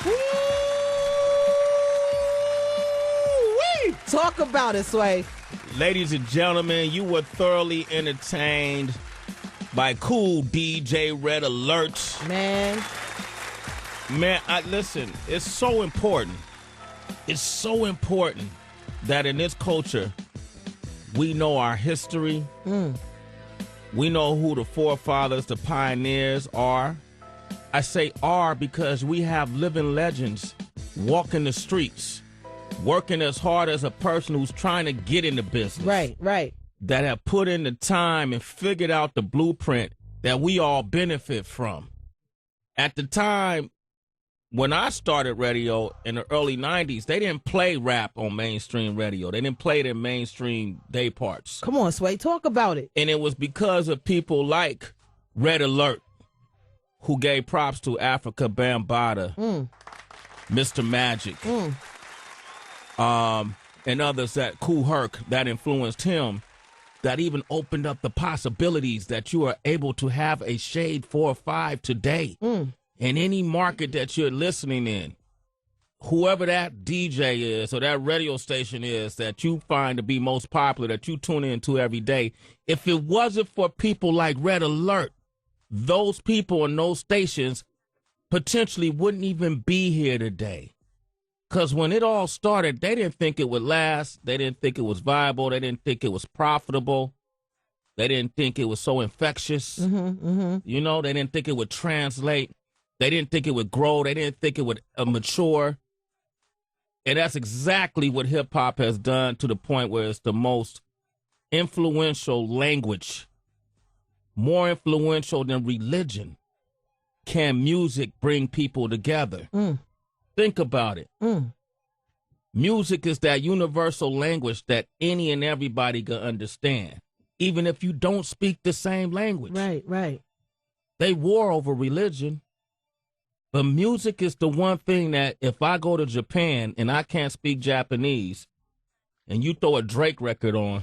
Speaker 2: Woo-wee. Talk about it, Sway.
Speaker 1: Ladies and gentlemen, you were thoroughly entertained by cool DJ Red Alert.
Speaker 2: Man,
Speaker 1: listen, it's so important. It's so important that in this culture, we know our history. We know who the forefathers, the pioneers are. I say are because we have living legends walking the streets, working as hard as a person who's trying to get in the business.
Speaker 2: Right.
Speaker 1: That have put in the time and figured out the blueprint that we all benefit from. At the time when I started radio in the early 90s, they didn't play rap on mainstream radio. They didn't play it in mainstream day parts.
Speaker 2: Come on, Sway, talk about it.
Speaker 1: And it was because of people like Red Alert, who gave props to Africa Bambaataa, Mr. Magic, and others that Kool Herc that influenced him, that even opened up the possibilities that you are able to have a Shade 4 or 5 today in any market that you're listening in. Whoever that DJ is or that radio station is that you find to be most popular, that you tune into every day, if it wasn't for people like Red Alert, those people and those stations potentially wouldn't even be here today. Because when it all started, they didn't think it would last. They didn't think it was viable. They didn't think it was profitable. They didn't think it was so infectious. You know, they didn't think it would translate. They didn't think it would grow. They didn't think it would mature. And that's exactly what hip-hop has done, to the point where it's the most influential language, more influential than religion. Can music bring people together? Think about it. Music is that universal language that any and everybody can understand, even if you don't speak the same language.
Speaker 2: Right.
Speaker 1: They war over religion. But music is the one thing that if I go to Japan and I can't speak Japanese and you throw a Drake record on,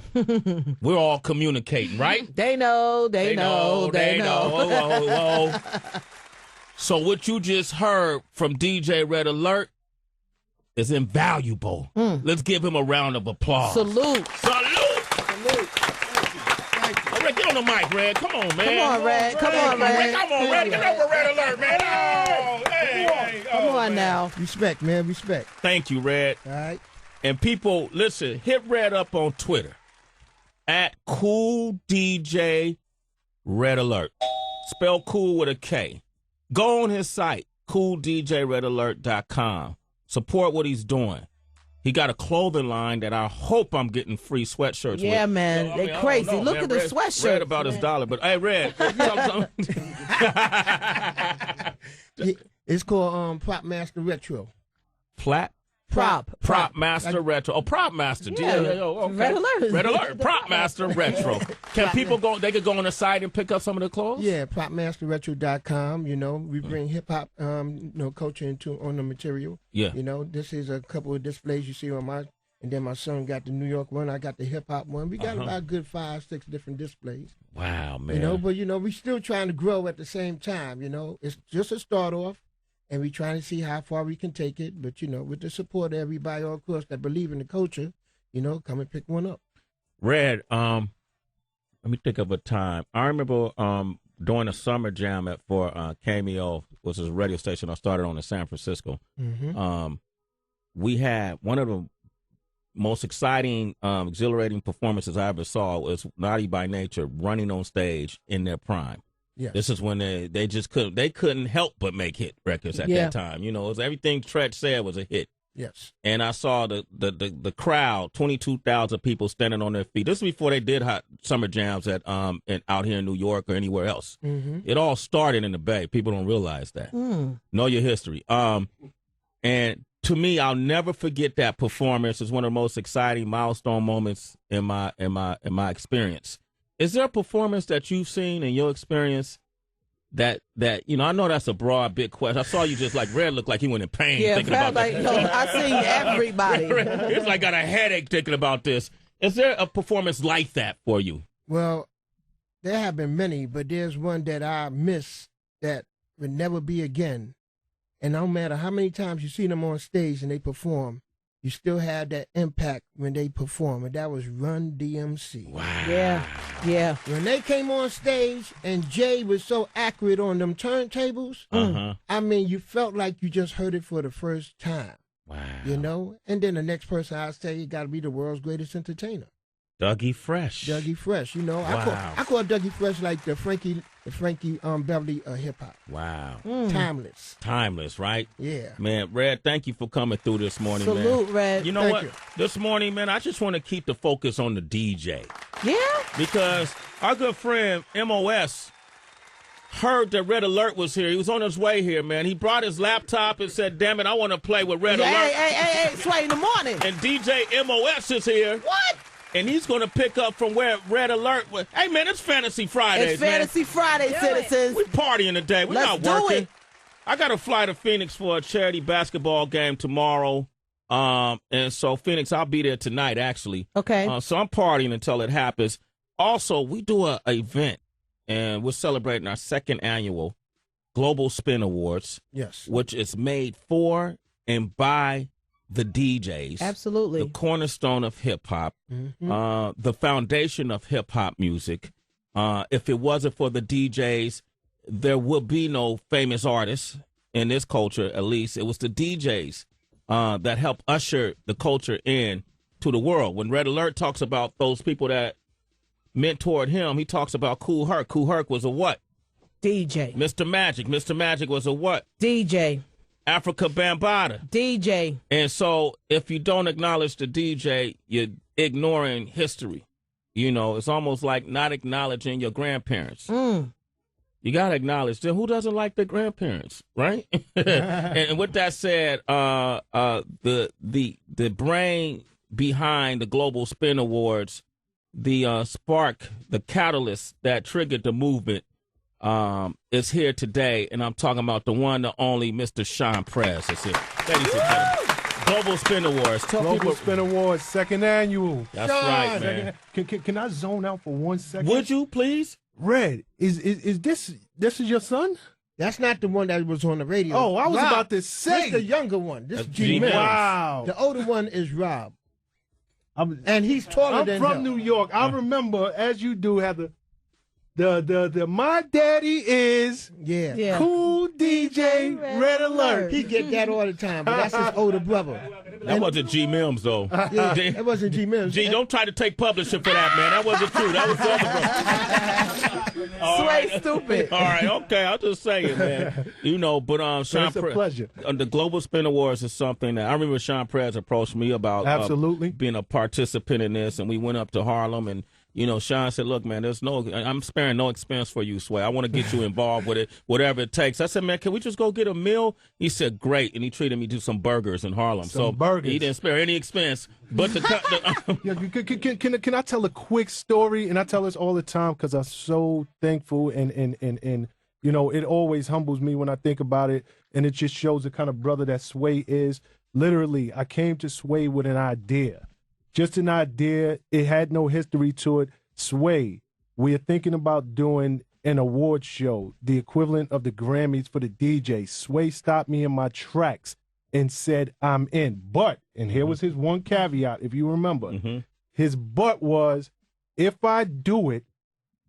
Speaker 1: we're all communicating, right?
Speaker 2: They know.
Speaker 1: Whoa. So what you just heard from DJ Red Alert is invaluable. Let's give him a round of applause.
Speaker 2: Salute.
Speaker 1: All right, get on the mic, Red. Come on, man.
Speaker 2: Come on, Red. Come on, Red.
Speaker 1: Get over Red Alert, man. Oh, hey.
Speaker 2: Come on now.
Speaker 9: Respect, man. Respect.
Speaker 1: Thank you, Red.
Speaker 9: All right.
Speaker 1: And people, listen, hit Red up on Twitter at Cool DJ Red Alert. Spell cool with a K. Go on his site, cooldjredalert.com. Support what he's doing. He got a clothing line that I hope I'm getting free sweatshirts with.
Speaker 2: Yeah, man.
Speaker 1: So,
Speaker 2: they crazy. Look at the sweatshirt.
Speaker 1: Red about his dollar. But, hey, Red,
Speaker 9: It's called Prop Master Retro.
Speaker 2: Prop
Speaker 1: Master Retro. Oh, Prop Master.
Speaker 2: Yeah.
Speaker 1: Okay.
Speaker 2: Red Alert.
Speaker 1: Red Alert. Prop Master Retro. Can people go? They could go on the site and pick up some of the clothes.
Speaker 9: Yeah, propmasterretro.com. You know, we bring hip hop, culture on the material.
Speaker 1: Yeah.
Speaker 9: You know, this is a couple of displays you see on and then my son got the New York one. I got the hip hop one. We got about a good 5-6 different displays.
Speaker 1: Wow, man.
Speaker 9: You know, but we still trying to grow at the same time. You know, it's just a start off. And we're trying to see how far we can take it. But, with the support of everybody, of course, that believe in the culture, come and pick one up.
Speaker 1: Red, let me think of a time. I remember doing a summer jam for KMEO, which is a radio station I started on in San Francisco.
Speaker 9: Mm-hmm.
Speaker 1: We had one of the most exciting, exhilarating performances I ever saw was Naughty by Nature running on stage in their prime.
Speaker 9: Yes.
Speaker 1: This is when they just couldn't help but make hit records at that time. It was everything Tretch said was a hit.
Speaker 9: Yes.
Speaker 1: And I saw the crowd, 22,000 people standing on their feet. This is before they did hot summer jams out here in New York or anywhere else.
Speaker 9: Mm-hmm.
Speaker 1: It all started in the Bay. People don't realize that. Know your history. And to me, I'll never forget that performance. It's one of the most exciting milestone moments in my experience. Is there a performance that you've seen in your experience that I know that's a broad, big question. I saw you just like Red looked like he went in pain thinking about that.
Speaker 2: I seen everybody.
Speaker 1: It's like got a headache thinking about this. Is there a performance like that for you?
Speaker 9: Well, there have been many, but there's one that I miss that would never be again. And no matter how many times you see them on stage and they perform, you still have that impact when they perform, and that was Run DMC.
Speaker 1: Wow.
Speaker 2: Yeah.
Speaker 9: When they came on stage and Jay was so accurate on them turntables, I mean, you felt like you just heard it for the first time.
Speaker 1: Wow.
Speaker 9: And then the next person I'd say got to be the world's greatest entertainer.
Speaker 1: Dougie Fresh.
Speaker 9: Wow. I call Dougie Fresh like the Frankie Beverly hip hop.
Speaker 1: Wow.
Speaker 9: Timeless,
Speaker 1: right?
Speaker 9: Yeah.
Speaker 1: Man, Red, thank you for coming through this morning, man.
Speaker 2: Salute, Red.
Speaker 1: You know what? This morning, man, I just want to keep the focus on the DJ.
Speaker 2: Yeah?
Speaker 1: Because our good friend MOS heard that Red Alert was here. He was on his way here, man. He brought his laptop and said, damn it, I want to play with Red Alert.
Speaker 2: Hey, Sway in the morning.
Speaker 1: And DJ MOS is here.
Speaker 2: What?
Speaker 1: And he's going to pick up from where Red Alert was. Hey, man, it's Fantasy Fridays,
Speaker 2: It's Fantasy Friday, citizens.
Speaker 1: We're partying today. We're not working. I got to fly to Phoenix for a charity basketball game tomorrow. And so, Phoenix, I'll be there tonight, actually.
Speaker 2: Okay.
Speaker 1: So I'm partying until it happens. Also, we do a event, and we're celebrating our second annual Global Spin Awards.
Speaker 9: Yes.
Speaker 1: Which is made for and by the DJs.
Speaker 2: Absolutely.
Speaker 1: The cornerstone of hip-hop, the foundation of hip-hop music. If it wasn't for the DJs, there would be no famous artists in this culture, at least. It was the DJs that helped usher the culture in to the world. When Red Alert talks about those people that mentored him, he talks about Kool Herc. Kool Herc was a what?
Speaker 2: DJ.
Speaker 1: Mr. Magic. Mr. Magic was a what?
Speaker 2: DJ.
Speaker 1: Africa Bambaataa.
Speaker 2: DJ.
Speaker 1: And so if you don't acknowledge the DJ, you're ignoring history. It's almost like not acknowledging your grandparents. You got to acknowledge them. Who doesn't like their grandparents, right? And with that said, the brain behind the Global Spin Awards, the spark, the catalyst that triggered the movement, is here today, and I'm talking about the one, the only Mr. Sean Prez is here. Ladies and gentlemen, Global Spin Awards.
Speaker 14: Global Spin Awards, second annual.
Speaker 1: That's right, man.
Speaker 14: Can I zone out for 1 second?
Speaker 1: Would you, please?
Speaker 14: Red, is this is your son?
Speaker 9: That's not the one that was on the radio.
Speaker 14: Oh, I was
Speaker 9: Rob,
Speaker 14: about to say.
Speaker 9: This the younger one. This is
Speaker 1: That's
Speaker 9: G. Mills.
Speaker 14: Wow.
Speaker 9: The older one is Rob. And he's taller than
Speaker 14: I'm from
Speaker 9: him.
Speaker 14: New York. I remember, as you do, have the my daddy is cool DJ Red Alert.
Speaker 9: He get that all the time, but that's his older brother.
Speaker 1: That wasn't G. Mims, though.
Speaker 9: Yeah, that wasn't G. Mims.
Speaker 1: G, don't try to take publishing for that, man. That wasn't true. That was the other brother.
Speaker 2: Sway stupid.
Speaker 1: All right, okay. I'll just say it, man. You know, but Sean
Speaker 14: It's a pleasure.
Speaker 1: The Global Spin Awards is something that I remember Sean Prez approached me about
Speaker 14: Absolutely.
Speaker 1: being a participant in this, and we went up to Harlem, and you know, Sean said, look, man, I'm sparing no expense for you, Sway. I want to get you involved with it, whatever it takes. I said, man, can we just go get a meal? He said, great. And he treated me to some burgers in Harlem.
Speaker 14: Burgers.
Speaker 1: He didn't spare any expense. But
Speaker 14: Can I tell a quick story? And I tell this all the time because I'm so thankful and you know, it always humbles me when I think about it. And it just shows the kind of brother that Sway is. Literally, I came to Sway with an idea. Just an idea. It had no history to it. Sway, we are thinking about doing an award show, the equivalent of the Grammys for the DJ. Sway stopped me in my tracks and said, I'm in. But, and here was his one caveat, if you remember, his but was, if I do it,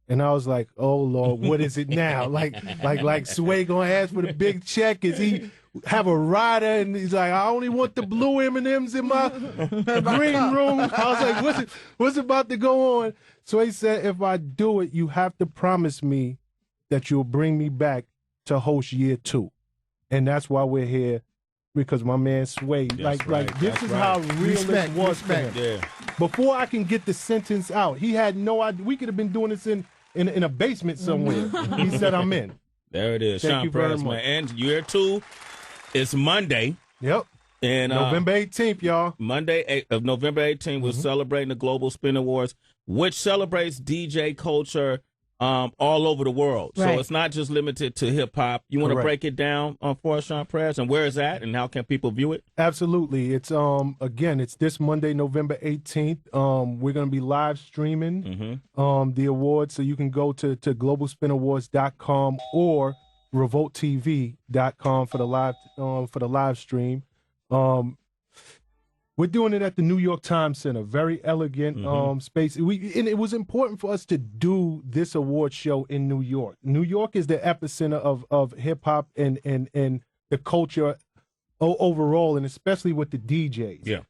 Speaker 14: and I was like, oh, Lord, what is it now? like Sway gonna ask for the big check? Is he have a rider? And he's like, I only want the blue M&Ms in my green room. I was like, what's about to go on? So he said, if I do it, you have to promise me that you'll bring me back to host year 2. And that's why we're here, because my man Sway, this is how real it was for him.
Speaker 1: Yeah.
Speaker 14: Before I can get the sentence out, he had no idea. We could have been doing this in a basement somewhere. He said, I'm in.
Speaker 1: There it is.
Speaker 14: Thank
Speaker 1: Sean
Speaker 14: you very
Speaker 1: Prez,
Speaker 14: much.
Speaker 1: man. And year 2 is Monday.
Speaker 14: Yep.
Speaker 1: And
Speaker 14: November 18th, y'all.
Speaker 1: Monday of November 18th, we're celebrating the Global Spin Awards, which celebrates DJ culture all over the world.
Speaker 2: Right.
Speaker 1: So it's not just limited to hip hop. You want to break it down for us, Sean Prez, and where is that, and how can people view it?
Speaker 14: Absolutely. It's again, it's this Monday, November 18th. We're gonna be live streaming the awards, so you can go to globalspinawards.com or revolttv.com for the live stream. We're doing it at the New York Times Center, very elegant space. And it was important for us to do this award show in New York. New York is the epicenter of hip hop and the culture overall, and especially with the DJs.
Speaker 1: Yeah.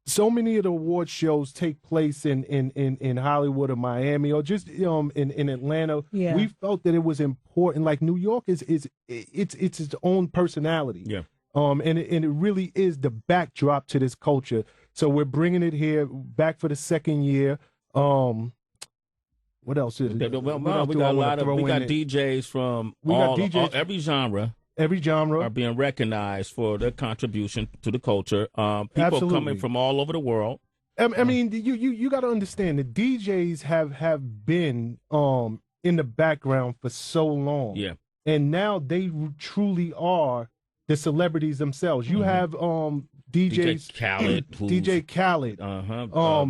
Speaker 14: So many of the award shows take place in Hollywood or Miami or just in Atlanta.
Speaker 2: Yeah.
Speaker 14: We felt that it was important. Like New York it's its own personality.
Speaker 1: Yeah.
Speaker 14: And it really is the backdrop to this culture. So we're bringing it here back for the second year. What else is it?
Speaker 1: We got DJs from every genre.
Speaker 14: Every genre
Speaker 1: are being recognized for their contribution to the culture. People
Speaker 14: Absolutely.
Speaker 1: coming from all over the world.
Speaker 14: I mean, you got to understand the DJs have been in the background for so long.
Speaker 1: Yeah.
Speaker 14: And now they truly are the celebrities themselves. You have DJs, DJ Khaled,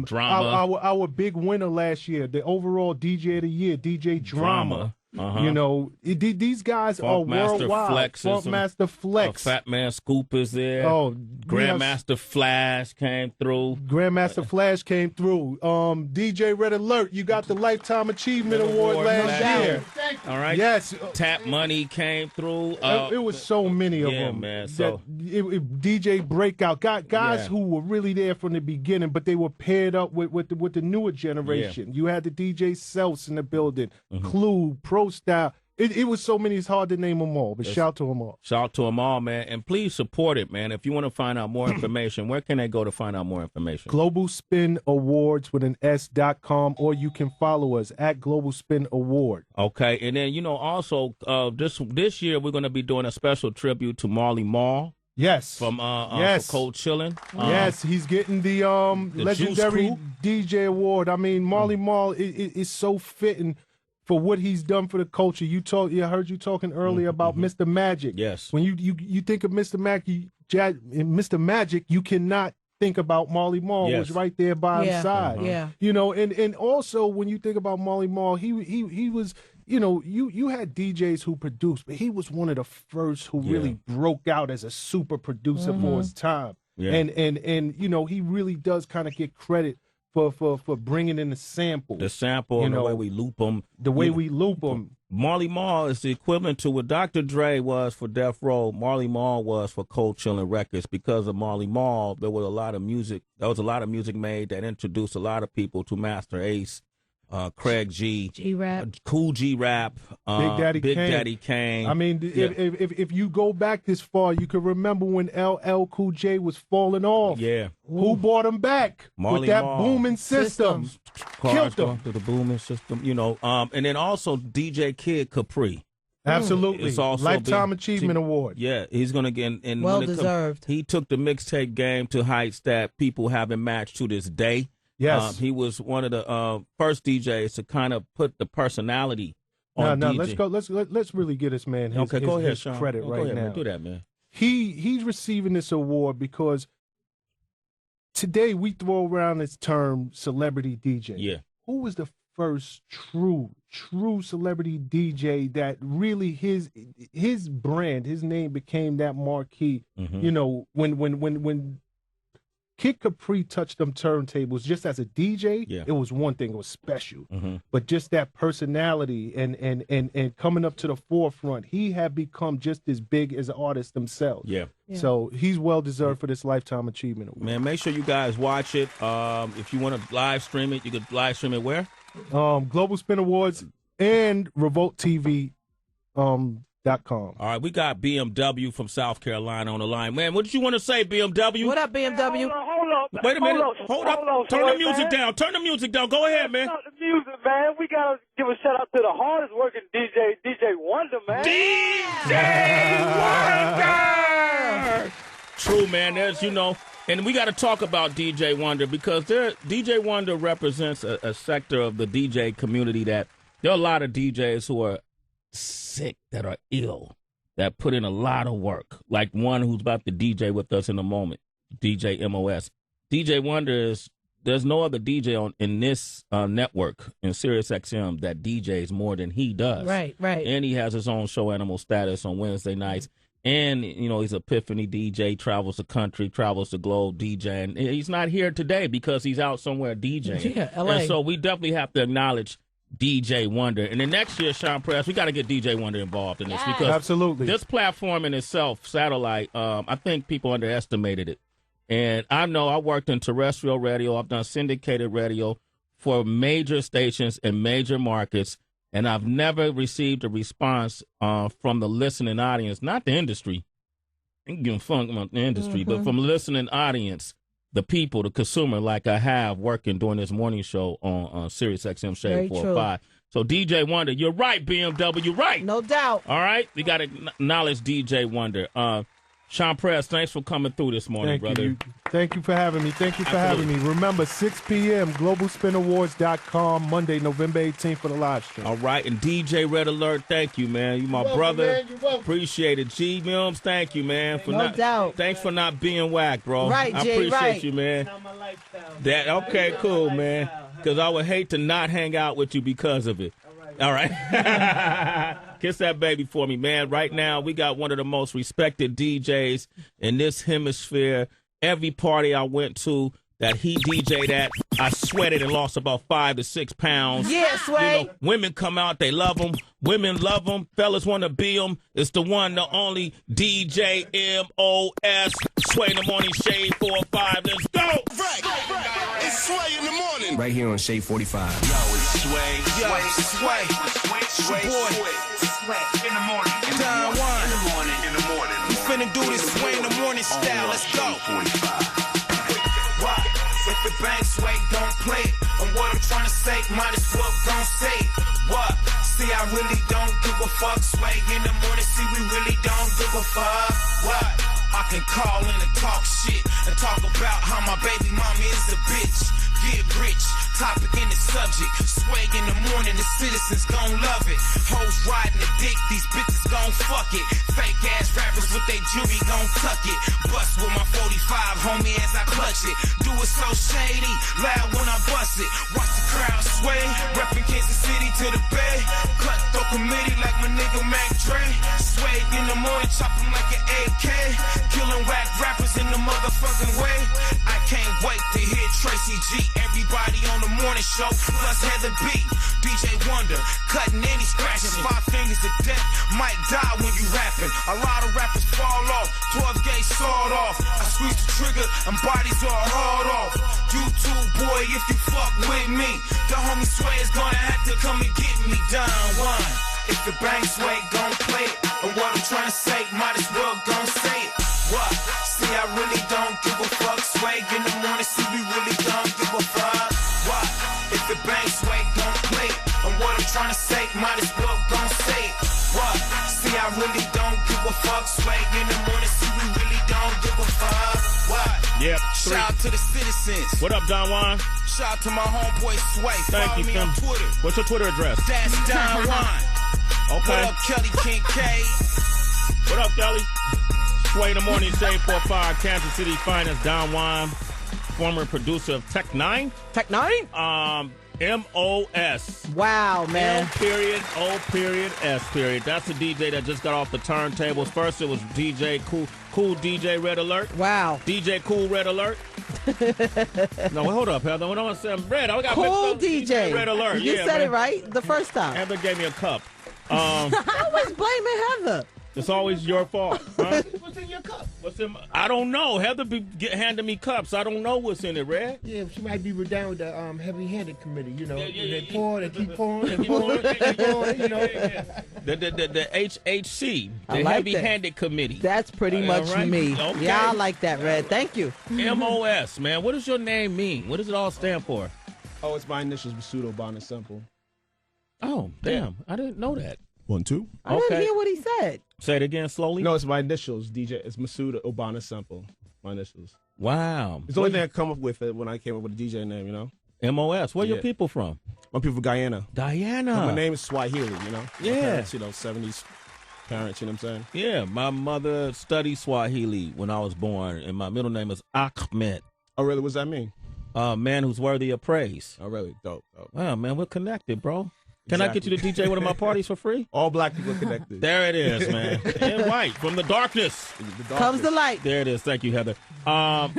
Speaker 1: Drama.
Speaker 14: Our big winner last year, the overall DJ of the year, DJ Drama. You know, these guys are worldwide. Funkmaster Flex.
Speaker 1: Fat Man Scoop is there.
Speaker 14: Oh,
Speaker 1: Grandmaster Flash came through.
Speaker 14: Grandmaster Flash came through. DJ Red Alert, you got the Lifetime Achievement Award last year.
Speaker 1: All right.
Speaker 14: Yes.
Speaker 1: Tap Money came through.
Speaker 14: It was so many of them.
Speaker 1: Man. So
Speaker 14: DJ Breakout, guys who were really there from the beginning, but they were paired up with the newer generation.
Speaker 1: Yeah.
Speaker 14: You had the DJ Selfs in the building, Clue, Pro Style. It was so many, it's hard to name them all, but shout to them all.
Speaker 1: Shout to them all, man. And please support it, man. If you want to find out more information, where can they go to find out more information?
Speaker 14: Global Spin Awards with an S.com, or you can follow us at Global Spin Award.
Speaker 1: Okay. And then, you know, also this year we're going to be doing a special tribute to Marley Marl.
Speaker 14: Yes.
Speaker 1: From
Speaker 14: yes.
Speaker 1: for Cold Chillin'.
Speaker 14: Yes, he's getting the legendary DJ award. I mean, Marley Marl is so fitting for what he's done for the culture. I heard you talking earlier about Mr. Magic.
Speaker 1: Yes.
Speaker 14: When you think of Mr. Magic, you cannot think about Marley Marl. Was right there by his side. You know, and also when you think about Marley Marl, he was, you know, you had DJs who produced, but he was one of the first who really broke out as a super producer for his time. Yeah. And you know, he really does kind of get credit for bringing in the sample.
Speaker 1: The sample and the way we loop them. Marley Marl is the equivalent to what Dr. Dre was for Death Row. Marley Marl was for Cold Chillin' Records. Because of Marley Marl, there was a lot of music. There was a lot of music made that introduced a lot of people to Master Ace, Craig
Speaker 3: G-Rap,
Speaker 1: Cool G-Rap,
Speaker 14: Big
Speaker 1: Daddy Kane.
Speaker 14: I mean, if you go back this far, you can remember when LL Cool J was falling off.
Speaker 1: Yeah.
Speaker 14: Who brought him back?
Speaker 1: Marley
Speaker 14: with that
Speaker 1: Marl.
Speaker 14: booming system. Killed him.
Speaker 1: To the booming system, you know. And then also DJ Kid Capri.
Speaker 14: Absolutely.
Speaker 1: It's also
Speaker 14: Lifetime Achievement Award.
Speaker 1: Yeah, he's going to get and
Speaker 2: well deserved.
Speaker 1: He took the mixtape game to heights that people haven't matched to this day.
Speaker 14: Yes.
Speaker 1: He was one of the first DJs to kind of put the personality on
Speaker 14: now,
Speaker 1: DJ.
Speaker 14: let's really get this man his credit right
Speaker 1: now.
Speaker 14: Man.
Speaker 1: Do that, man.
Speaker 14: He's receiving this award because today we throw around this term celebrity DJ.
Speaker 1: Yeah.
Speaker 14: Who was the first true celebrity DJ that really his brand, his name became that marquee? You know, when Kid Capri touched them turntables just as a DJ, it was one thing, it was special. But just that personality and coming up to the forefront, he had become just as big as artists themselves.
Speaker 1: Yeah.
Speaker 14: So he's well deserved for this Lifetime Achievement Award.
Speaker 1: Man, make sure you guys watch it. If you want to live stream it, you could live stream it where?
Speaker 14: Global Spin Awards and RevoltTV.com.
Speaker 1: All right, we got BMW from South Carolina on the line. Man, what did you want to say, BMW?
Speaker 2: What up, BMW?
Speaker 5: Hold up.
Speaker 1: Wait a minute. Hold up. Turn the music down. Turn the music down. Go ahead, man.
Speaker 5: The music, man. We got to give a shout out to the hardest working DJ Wonder, man.
Speaker 1: DJ Wonder! True, man. There's, you know, and we got to talk about DJ Wonder because DJ Wonder represents a sector of the DJ community that there are a lot of DJs who are sick, that are ill, that put in a lot of work, like one who's about to DJ with us in a moment, DJ MOS. DJ Wonder there's no other DJ in this network in SiriusXM that DJs more than he does.
Speaker 2: Right.
Speaker 1: And he has his own show, Animal Status, on Wednesday nights. And, you know, he's Epiphany DJ, travels the country, travels the globe DJ. And he's not here today because he's out somewhere DJing.
Speaker 2: Yeah, LA.
Speaker 1: And so we definitely have to acknowledge DJ Wonder. And then next year, Sean Press, we got to get DJ Wonder involved in this because
Speaker 14: absolutely,
Speaker 1: this platform in itself, satellite, I think people underestimated it. And I know I worked in terrestrial radio. I've done syndicated radio for major stations in major markets, and I've never received a response from the listening audience, not the industry. I ain't giving a fuck about the industry, but from the listening audience, the people, the consumer, like I have working during this morning show on SiriusXM Shade 405. So DJ Wonder, you're right, BMW, you're right.
Speaker 2: No doubt.
Speaker 1: All right, we got to acknowledge DJ Wonder. Sean Press, thanks for coming through this morning, brother.
Speaker 14: Thank you for having me. Remember, 6 p.m., globalspinawards.com, Monday, November 18th for the live stream.
Speaker 1: All right, and DJ Red Alert, thank you, man. You my brother.
Speaker 9: Man, you're welcome.
Speaker 1: Appreciate it. G Mills, thank you, man.
Speaker 2: No doubt.
Speaker 1: Thanks for not being whack, bro.
Speaker 2: Right,
Speaker 1: I
Speaker 2: Jay,
Speaker 1: appreciate you, man. Okay, cool, man. Because I would hate to not hang out with you because of it. All right. Kiss that baby for me, man. Right now, we got one of the most respected DJs in this hemisphere. Every party I went to that he DJ'd at, I sweated and lost about 5 to 6 pounds.
Speaker 2: Yeah, Sway.
Speaker 1: You know, women come out, they love him. Women love him. Fellas want to be him. It's the one, the only DJ MOS. Sway in the morning, Shade 405. Let's go.
Speaker 15: Right. It's Sway in the morning.
Speaker 16: Right here on Shade 45.
Speaker 15: Yo, it's Sway. Sway. Boy.
Speaker 17: In the morning.
Speaker 15: Don Juan.
Speaker 17: In the morning.
Speaker 15: We finna do this Sway in the morning style. Let's go. What? If the bank Sway don't play it, and what I'm trying to say, might as well don't say it. What? See, I really don't give a fuck. Sway in the morning. See, we really don't give a fuck. What? I can call in and talk shit and talk about how my baby mama is a bitch. Get rich, topic in the subject. Swag in the morning, the citizens gon' love it. Hoes riding the dick, these bitches gon' fuck it. Fake ass rappers with they jewelry gon' tuck it. Bust with my 45, homie, as I clutch it. Do it so shady, loud when I bust it. Watch the crowd sway, reppin' Kansas City to the Bay. Cutthroat committee like my nigga Mac Dre. Swag in the morning, chop 'em like an AK. Killing whack rappers in the motherfucking way. I can't wait to hear Tracy G. Everybody on the morning show, plus Heather B. DJ Wonder, cutting any scratching. 5 fingers to death, might die when you rapping. A lot of rappers fall off, 12 gauge sawed off. I squeeze the trigger and bodies are hard off. YouTube boy, if you fuck with me, the homie Sway is gonna have to come and get me down one. If the bang Sway gon' play it, and what I'm trying to say, might as well gon' say it. What? See, I really don't give a fuck. Sway in the morning, see, we really don't give a fuck. What? If the bang Sway gon' play it, and what I'm trying to say, might as well gon' say it. What? See, I really don't give a fuck. Sway in the morning, see, we really don't give a fuck. What?
Speaker 1: Yep.
Speaker 15: Shout out to the citizens.
Speaker 1: What up, Don Juan?
Speaker 15: Shout out to my homeboy Sway.
Speaker 1: Thank
Speaker 15: Follow
Speaker 1: you,
Speaker 15: me
Speaker 1: Tim.
Speaker 15: on Twitter.
Speaker 1: What's your Twitter address?
Speaker 15: That's Don Juan.
Speaker 1: Okay.
Speaker 15: What up, Kelly Kincaid?
Speaker 1: What up, Kelly? Sway in the Morning, Shade 45, Kansas City finest, Don Juan, former producer of Tech 9.
Speaker 2: Tech 9?
Speaker 1: MOS.
Speaker 2: Wow, man.
Speaker 1: M.O.S. That's the DJ that just got off the turntables. First, it was DJ Cool DJ Red Alert.
Speaker 2: Wow.
Speaker 1: DJ Cool Red Alert. No, hold up, Heather. When I want to say Red, I got
Speaker 2: Cool DJ.
Speaker 1: Red Alert.
Speaker 2: You
Speaker 1: yeah,
Speaker 2: said
Speaker 1: man.
Speaker 2: it right the first time.
Speaker 1: Heather gave me a cup.
Speaker 2: I always blaming Heather.
Speaker 1: It's always your fault. Huh?
Speaker 9: What's in your cup?
Speaker 1: I don't know. Heather be handing me cups. I don't know what's in it, Red.
Speaker 9: Yeah, she might be down with the heavy-handed committee. You know, they pour, they keep pouring,
Speaker 1: The HHC, the
Speaker 2: I like
Speaker 1: heavy-handed committee.
Speaker 2: That's pretty much
Speaker 1: right?
Speaker 2: me.
Speaker 1: Okay.
Speaker 2: Yeah, I like that, Red. Thank you.
Speaker 1: MOS, man. What does your name mean? What does it all stand for?
Speaker 13: Oh, it's my initials, Masudo Bonnet Simple.
Speaker 1: Oh, damn. I didn't know that.
Speaker 13: 1, 2.
Speaker 2: I didn't hear what he said.
Speaker 1: Say it again slowly.
Speaker 13: No, it's my initials, DJ. It's Masuda Obana Simple. My initials.
Speaker 1: Wow.
Speaker 13: It's the only thing I come up with it when I came up with a DJ name, you know?
Speaker 1: MOS. Where your people from?
Speaker 13: My people from Guyana.
Speaker 1: Guyana.
Speaker 13: My name is Swahili, you know?
Speaker 1: Yeah.
Speaker 13: My parents, 70s parents, you know what I'm saying?
Speaker 1: Yeah, my mother studied Swahili when I was born, and my middle name is Ahmed.
Speaker 13: Oh, really? What does that mean?
Speaker 1: Man who's worthy of praise.
Speaker 13: Oh, really? Dope.
Speaker 1: Wow, man, we're connected, bro. Can I get you to DJ one of my parties for free?
Speaker 13: All black people connected.
Speaker 1: There it is, man. And white from the darkness.
Speaker 2: Comes the light.
Speaker 1: There it is. Thank you, Heather. How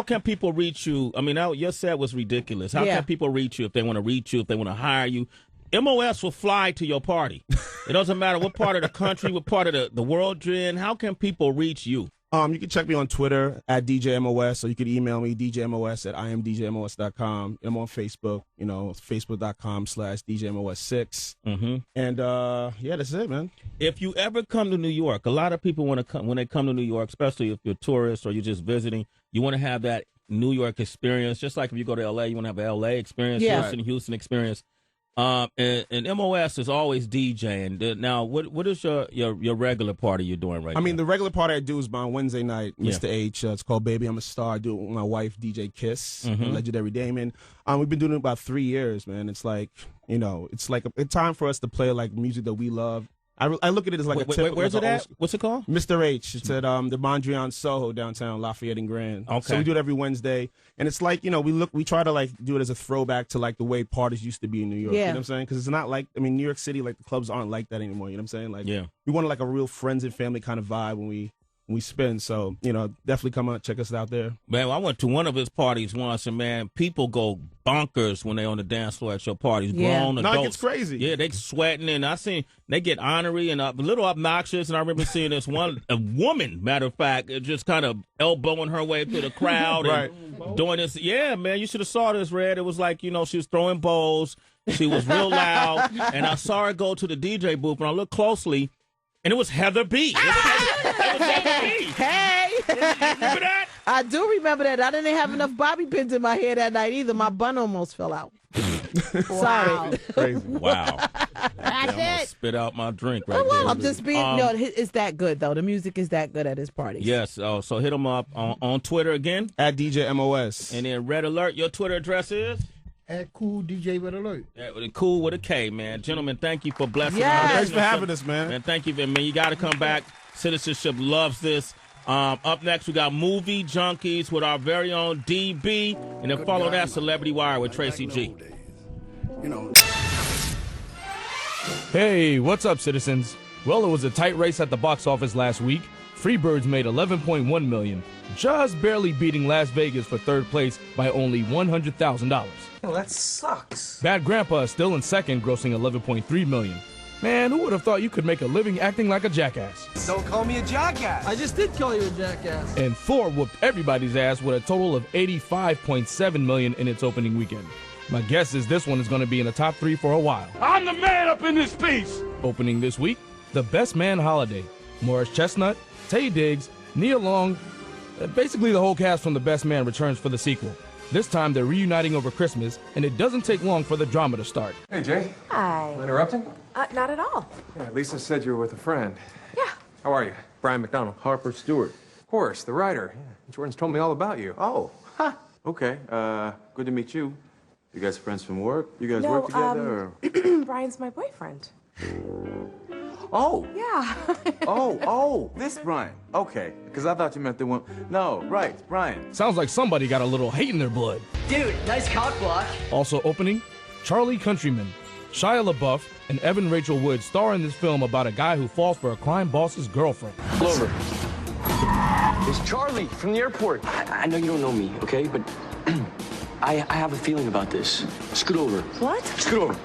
Speaker 1: can people reach you? I mean, your set was ridiculous. How can people reach you if they want to reach you, if they want to hire you? MOS will fly to your party. It doesn't matter what part of the country, what part of the world you're in. How can people reach you?
Speaker 13: You can check me on Twitter at DJMOS, or you can email me, DJMOS@IamDJMOS.com. I'm on Facebook, Facebook.com/DJMOS6.
Speaker 1: Mm-hmm.
Speaker 13: And, that's it, man.
Speaker 1: If you ever come to New York, a lot of people want to come, when they come to New York, especially if you're a tourist or you're just visiting, you want to have that New York experience. Just like if you go to LA, you want to have an LA experience, Houston experience. And MOS is always DJing. Now, what is your regular party you're doing right now?
Speaker 13: I mean, the regular party I do is on Wednesday night, Mr. H. It's called Baby I'm a Star. I do it with my wife, DJ Kiss, Legendary Damon. We've been doing it about 3 years, man. It's like, it's like a time for us to play like music that we love. I look at it as like a typical.
Speaker 1: Where's it at? What's it called?
Speaker 13: Mr. H. It's at the Mondrian Soho downtown Lafayette and Grand.
Speaker 1: Okay.
Speaker 13: So we do it every Wednesday, and it's like we try to like do it as a throwback to like the way parties used to be in New York.
Speaker 2: Yeah.
Speaker 13: You know what I'm saying? Because it's not like New York City, like the clubs aren't like that anymore. You know what I'm saying? Like we want like a real friends and family kind of vibe when we spin. So definitely come out, check us out there.
Speaker 1: Man, I went to one of his parties once, and man, people go bonkers when they on the dance floor at your parties. Grown adults.
Speaker 13: No, it gets crazy.
Speaker 1: Yeah, they sweating, and I seen they get ornery and a little obnoxious. And I remember seeing this a woman, matter of fact, just kind of elbowing her way through the crowd and doing this. Yeah, man, you should have saw this, Red. It was like she was throwing bowls. She was real loud, and I saw her go to the DJ booth, and I looked closely. And it was Heather B.
Speaker 2: Hey!
Speaker 1: Remember that?
Speaker 2: I do remember that. I didn't have enough bobby pins in my hair that night either. My bun almost fell out. Sorry.
Speaker 13: Crazy.
Speaker 1: Wow.
Speaker 3: That's
Speaker 1: I'm gonna
Speaker 3: it.
Speaker 1: spit out my drink right
Speaker 2: Well,
Speaker 1: there.
Speaker 2: I'm just being. No, it's that good though. The music is that good at his parties.
Speaker 1: Yes. So hit him up on Twitter again
Speaker 13: at DJ MOS.
Speaker 1: And then Red Alert. Your Twitter address is
Speaker 9: at Cool DJ Red Alert.
Speaker 1: Cool with a K, man. Gentlemen, thank you for blessing
Speaker 13: Yes.
Speaker 1: us.
Speaker 13: Thanks for having us, man.
Speaker 1: And thank you, man. You got to come back. Citizenship loves this. Up next, we got Movie Junkies with our very own DB, and then follow that Celebrity Wire with Tracy G.
Speaker 16: Hey, what's up, citizens? Well, it was a tight race at the box office last week. Freebirds made $11.1 million, just barely beating Las Vegas for third place by only $100,000.
Speaker 18: Oh, that sucks.
Speaker 16: Bad Grandpa is still in second, grossing $11.3 million. Man, who would have thought you could make a living acting like a jackass?
Speaker 18: Don't call me a jackass.
Speaker 19: I just did call you a jackass.
Speaker 16: And Thor whooped everybody's ass with a total of $85.7 million in its opening weekend. My guess is this one is going to be in the top 3 for a while.
Speaker 17: I'm the man up in this piece.
Speaker 16: Opening this week, The Best Man Holiday. Morris Chestnut, Taye Diggs, Nia Long, basically the whole cast from The Best Man returns for the sequel. This time they're reuniting over Christmas, and it doesn't take long for the drama to start.
Speaker 20: Hey, Jay.
Speaker 21: Hi.
Speaker 20: Am I interrupting?
Speaker 21: Not at all.
Speaker 20: Yeah, Lisa said you were with a friend.
Speaker 21: Yeah.
Speaker 20: How are you? Brian McDonald. Harper Stewart. Of course, the writer. Yeah. Jordan's told me all about you.
Speaker 22: Oh, huh. Okay. Good to meet you. You guys friends from work? You guys work together? Or?
Speaker 21: Brian's my boyfriend.
Speaker 22: Oh.
Speaker 21: Yeah.
Speaker 22: oh, this Brian. Okay, because I thought you meant the one. No, right, Brian.
Speaker 16: Sounds like somebody got a little hate in their blood.
Speaker 19: Dude, nice cock block.
Speaker 16: Also opening, Charlie Countryman. Shia LaBeouf and Evan Rachel Wood star in this film about a guy who falls for a crime boss's girlfriend.
Speaker 18: Clover. It's Charlie from the airport. I know you don't know me, okay? But I have a feeling about this. Scoot over.
Speaker 21: What?
Speaker 18: Scoot over.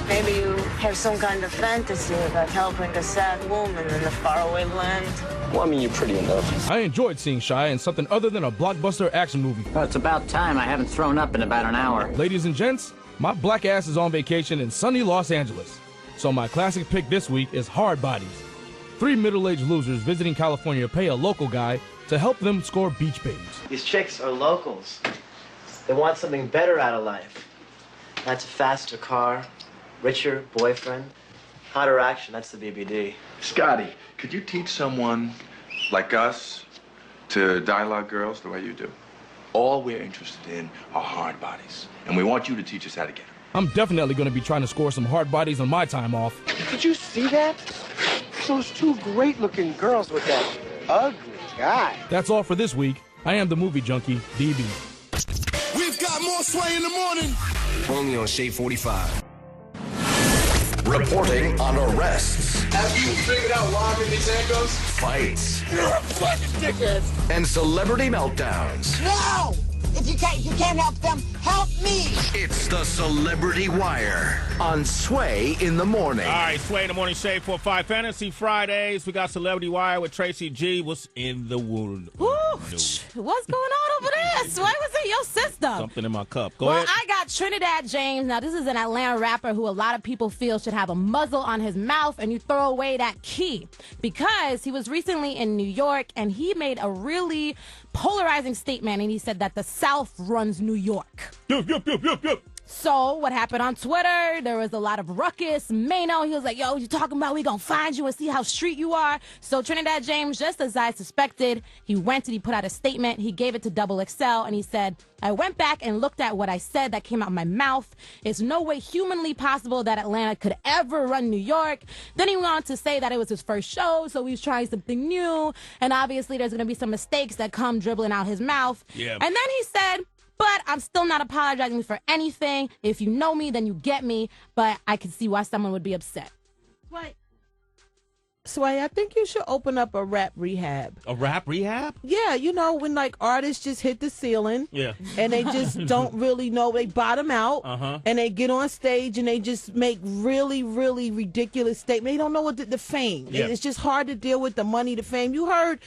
Speaker 23: Maybe you have some kind of fantasy about helping a sad woman in a faraway land.
Speaker 18: Well, I mean, you're pretty enough.
Speaker 16: I enjoyed seeing Shia in something other than a blockbuster action movie.
Speaker 24: Well, it's about time. I haven't thrown up in about an hour.
Speaker 16: Ladies and gents, my black ass is on vacation in sunny Los Angeles. So my classic pick this week is Hard Bodies. 3 middle-aged losers visiting California pay a local guy to help them score beach babies.
Speaker 25: These chicks are locals. They want something better out of life. That's a faster car, richer boyfriend, hotter action. That's the BBD.
Speaker 22: Scotty, could you teach someone like us to dialogue girls the way you do? All we're interested in are hard bodies, and we want you to teach us how to get them.
Speaker 16: I'm definitely going to be trying to score some hard bodies on my time off.
Speaker 18: Did you see that? Those 2 great-looking girls with that ugly guy.
Speaker 16: That's all for this week. I am the movie junkie, DB.
Speaker 15: We've got more Sway in the morning.
Speaker 4: Only on Shade 45. Reporting on arrests.
Speaker 18: Have you figured out why I'm in these handcuffs?
Speaker 4: Fights.
Speaker 10: You're a fucking dickhead.
Speaker 4: And celebrity meltdowns.
Speaker 10: No! If you can't help them, help me!
Speaker 4: It's the Celebrity Wire on Sway in the Morning.
Speaker 1: All right, Sway in the Morning, Shade 45 Fantasy Fridays. We got Celebrity Wire with Tracy G. What's in the wound?
Speaker 3: What's going on over there? Sway, what's in your system?
Speaker 1: Something in my cup. Go
Speaker 3: Well,
Speaker 1: ahead.
Speaker 3: I got Trinidad James. Now, this is an Atlanta rapper who a lot of people feel should have a muzzle on his mouth, and you throw away that key. Because he was recently in New York, and he made a really polarizing statement, and he said that the South runs New York.
Speaker 1: Yep.
Speaker 3: So what happened on Twitter, there was a lot of ruckus. Mano, he was like, yo, you talking about we gonna find you and see how street you are? So Trinidad James, just as I suspected, he put out a statement. He gave it to Double XL, and he said, I went back and looked at what I said that came out of my mouth. It's no way humanly possible that Atlanta could ever run New York. Then he went on to say that it was his first show, so he's trying something new. And obviously there's going to be some mistakes that come dribbling out his mouth.
Speaker 1: Yeah.
Speaker 3: And then he said, but I'm still not apologizing for anything. If you know me, then you get me. But I can see why someone would be upset.
Speaker 2: Sway, I think you should open up a rap rehab.
Speaker 1: A rap rehab?
Speaker 2: Yeah, you know, when like artists just hit the ceiling.
Speaker 1: Yeah.
Speaker 2: And they just don't really know. They bottom out. And they get on stage and they just make really, really ridiculous statements. They don't know what the fame.
Speaker 1: Yeah.
Speaker 2: It's just hard to deal with the money, the fame. You heard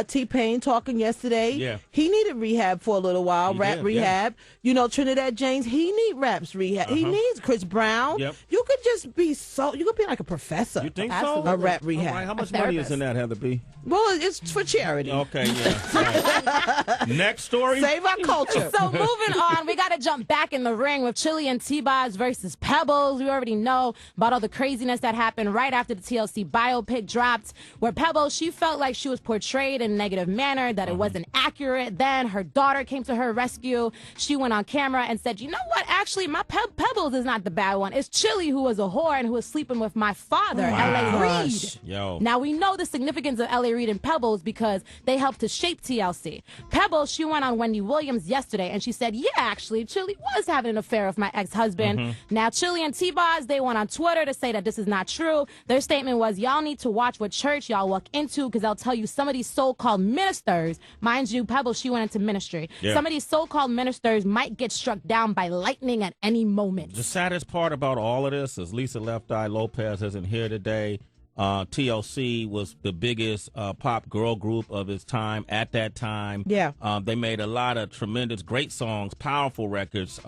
Speaker 2: T-Pain talking yesterday.
Speaker 1: Yeah.
Speaker 2: He needed rehab for a little while,
Speaker 1: He
Speaker 2: rap
Speaker 1: did,
Speaker 2: rehab.
Speaker 1: yeah.
Speaker 2: You know, Trinidad James, he need raps rehab. He needs Chris Brown.
Speaker 1: Yep.
Speaker 2: You could just be you could be like a professor.
Speaker 1: You think
Speaker 2: Absolutely.
Speaker 1: so?
Speaker 2: A rap rehab.
Speaker 1: All right, how much money is in that, Heather B?
Speaker 2: Well, it's for charity.
Speaker 1: Okay, yeah. Right. Next story.
Speaker 2: Save our culture.
Speaker 3: So moving on, we got to jump back in the ring with Chili and T-Boz versus Pebbles. We already know about all the craziness that happened right after the TLC biopic dropped, where Pebbles, she felt like she was portrayed in a negative manner, that it wasn't accurate. Then her daughter came to her rescue. She went on camera and said, you know what? Actually, my Pebbles is not the bad one. It's Chili, who was a whore and who was sleeping with my father, L.A. Reid.
Speaker 1: Yo.
Speaker 3: Now, we know the significance of L.A. Reid and Pebbles because they helped to shape TLC. Pebbles, she went on Wendy Williams yesterday and she said, yeah, actually, Chili was having an affair with my ex-husband. Now, Chili and T-Boz, they went on Twitter to say that this is not true. Their statement was, y'all need to watch what church y'all walk into because I'll tell you some of these so-called ministers, mind you, Pebbles, she went into ministry.
Speaker 1: Yeah.
Speaker 3: Some of these so-called ministers might get struck down by lightning at any moment.
Speaker 1: The saddest part about all of this is Lisa Left Eye Lopez isn't here today. TLC was the biggest pop girl group of its time at that time.
Speaker 2: Yeah.
Speaker 1: They made a lot of tremendous, great songs, powerful records,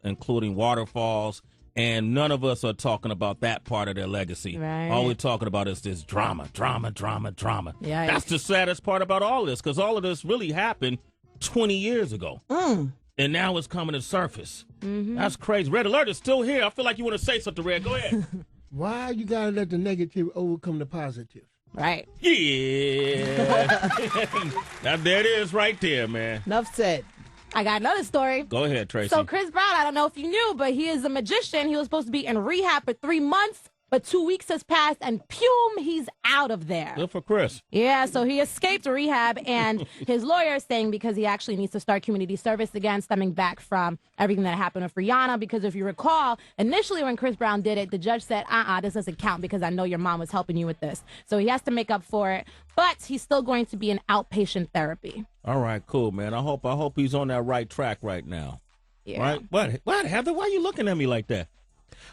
Speaker 1: including Waterfalls. And none of us are talking about that part of their legacy.
Speaker 3: Right.
Speaker 1: All we're talking about is this drama.
Speaker 3: Yeah.
Speaker 1: That's the saddest part about all this, because all of this really happened 20 years ago. And now it's coming to surface. That's crazy. Red Alert is still here. I feel like you want to say something, Red. Go ahead.
Speaker 9: Why you gotta let the negative overcome the positive?
Speaker 3: Right.
Speaker 1: Yeah. Now, there it is right there, man.
Speaker 2: Enough said.
Speaker 3: I got another story.
Speaker 1: Go ahead, Tracy.
Speaker 3: So Chris Brown, I don't know if you knew, but he is a magician. He was supposed to be in rehab for 3 months, but 2 weeks has passed, and he's out of there.
Speaker 1: Good for Chris.
Speaker 3: Yeah, so he escaped rehab, and his lawyer is saying because he actually needs to start community service again, stemming back from everything that happened with Rihanna. Because if you recall, initially when Chris Brown did it, the judge said, this doesn't count because I know your mom was helping you with this. So he has to make up for it, but he's still going to be in outpatient therapy.
Speaker 1: All right, cool, man. I hope he's on that right track right now.
Speaker 3: Yeah.
Speaker 1: Right? What, Heather? Why are you looking at me like that?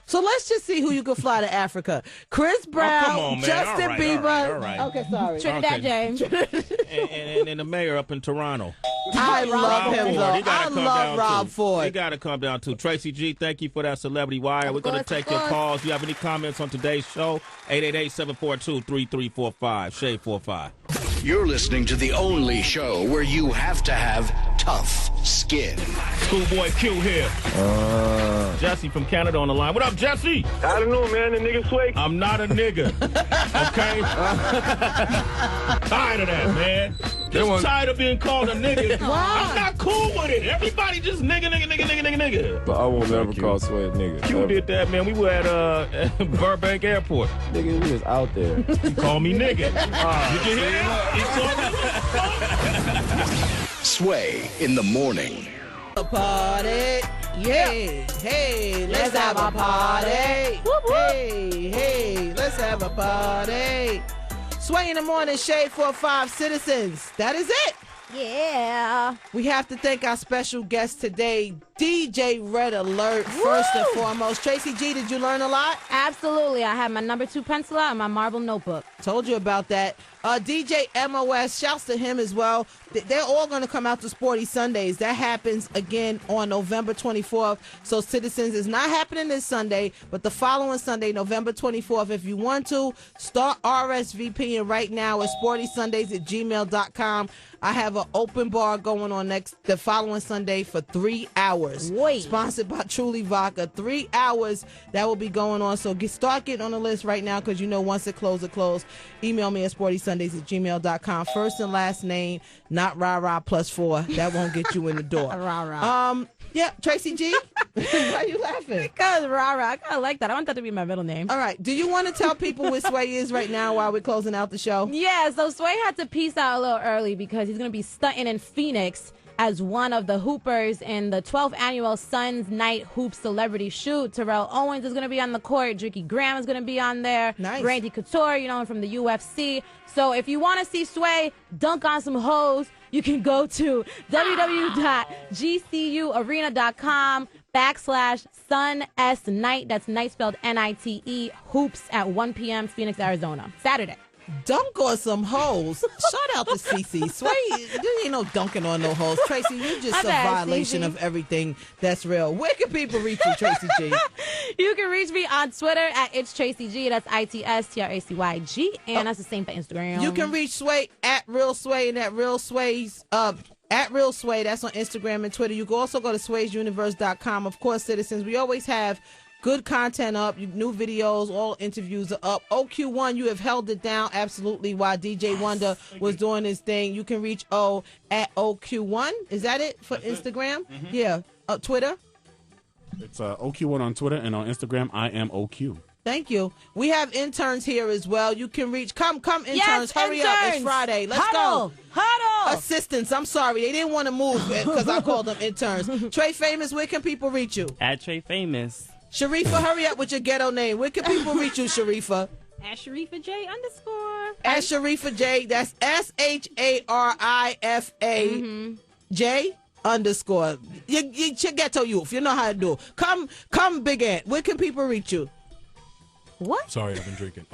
Speaker 2: So let's just see who you could fly to Africa. Chris Brown,
Speaker 1: come on, man.
Speaker 2: Justin Bieber.
Speaker 1: All right.
Speaker 2: Okay, sorry.
Speaker 3: Trinidad James.
Speaker 1: and the mayor up in Toronto.
Speaker 2: I love him, though.
Speaker 1: He gotta
Speaker 2: I
Speaker 1: come
Speaker 2: love
Speaker 1: down,
Speaker 2: Rob
Speaker 1: too.
Speaker 2: Ford.
Speaker 1: He got to come down, too. Tracy G, thank you for that Celebrity Wire. We're going to take your calls. You have any comments on today's show? 888-742-3345. Shade 45.
Speaker 4: You're listening to the only show where you have to have tough skin.
Speaker 1: Schoolboy Q here. Jesse from Canada on the line. What up, Jesse?
Speaker 5: I don't know, man. The nigga sway.
Speaker 1: I'm not a nigga. Okay? Tired of that, man. Just tired of being called a nigga. I'm not cool with it. Everybody just nigga.
Speaker 6: But I won't never call Sway a nigga.
Speaker 1: Q did that, man. We were at Burbank Airport.
Speaker 6: Nigga, we was out there.
Speaker 1: He called me nigga. Did you hear that?
Speaker 4: Sway in the morning.
Speaker 2: A party. Hey, let's have a party. Hey, let's have a party. Sway in the morning, Shade 45 citizens. That is it.
Speaker 3: Yeah.
Speaker 2: We have to thank our special guest today, DJ Red Alert, first and foremost. Tracy G, did you learn a lot?
Speaker 3: Absolutely. I had my number 2 pencil out and my marble notebook.
Speaker 2: Told you about that. DJ MOS, shouts to him as well. They're all going to come out to Sporty Sundays. That happens again on November 24th. So, citizens, it's not happening this Sunday, but the following Sunday, November 24th. If you want to, start RSVPing right now at sportysundays@gmail.com. I have an open bar going on the following Sunday for 3 hours.
Speaker 3: Wait.
Speaker 2: Sponsored by Truly Vodka. 3 hours that will be going on. So start getting on the list right now because once it closes, it closes. Email me at sportysundays@gmail.com. First and last name, not rah-rah +4. That won't get you in the door.
Speaker 3: Rah-rah.
Speaker 2: Yeah, Tracy G, why are you laughing?
Speaker 3: Because rah-rah. I kind of like that. I want that to be my middle name.
Speaker 2: All right. Do you want to tell people where Sway is right now while we're closing out the show?
Speaker 3: Yeah, so Sway had to peace out a little early because he's going to be stunting in Phoenix as one of the hoopers in the 12th annual Suns Night Hoop Celebrity Shoot. Terrell Owens is going to be on the court. Drinky Graham is going to be on there.
Speaker 2: Nice.
Speaker 3: Randy Couture, him from the UFC. So if you want to see Sway dunk on some hoes, you can go to www.gcurarena.com/Sun S Night. That's night spelled NITE. Hoops at 1 p.m. Phoenix, Arizona. Saturday.
Speaker 2: Dunk on some hoes. Shout out to Cece. Sway, you ain't no dunking on no hoes. Tracy, you just a violation of everything that's real. Where can people reach you, Tracy G?
Speaker 3: You can reach me on Twitter at It's Tracy G. That's ITSTRACYG. And that's the same for Instagram.
Speaker 2: You can reach Sway at Real Sway and at Real Sway's at Real Sway. That's on Instagram and Twitter. You can also go to swaysuniverse.com. Of course, citizens, we always have good content up, new videos, all interviews are up. OQ1, you have held it down absolutely while DJ Wonder was doing his thing. You can reach O at OQ1. Is that it for Instagram?
Speaker 7: Mm-hmm.
Speaker 2: Yeah. Twitter?
Speaker 7: It's OQ1 on Twitter, and on Instagram, I am OQ.
Speaker 2: Thank you. We have interns here as well. You can reach. Come, interns.
Speaker 3: Yes,
Speaker 2: Hurry up. It's Friday. Let's go.
Speaker 3: Huddle.
Speaker 2: Assistants. I'm sorry. They didn't want to move because I called them interns. Trey Famous, where can people reach you?
Speaker 8: At Trey Famous.
Speaker 2: Sharifa, hurry up with your ghetto name. Where can people reach you, Sharifa?
Speaker 11: At Sharifa J _.
Speaker 2: At Sharifa J. That's SHARIFA J _. You ghetto youth. You know how to do. Come, Big Ant. Where can people reach you? What?
Speaker 12: Sorry, I've been drinking.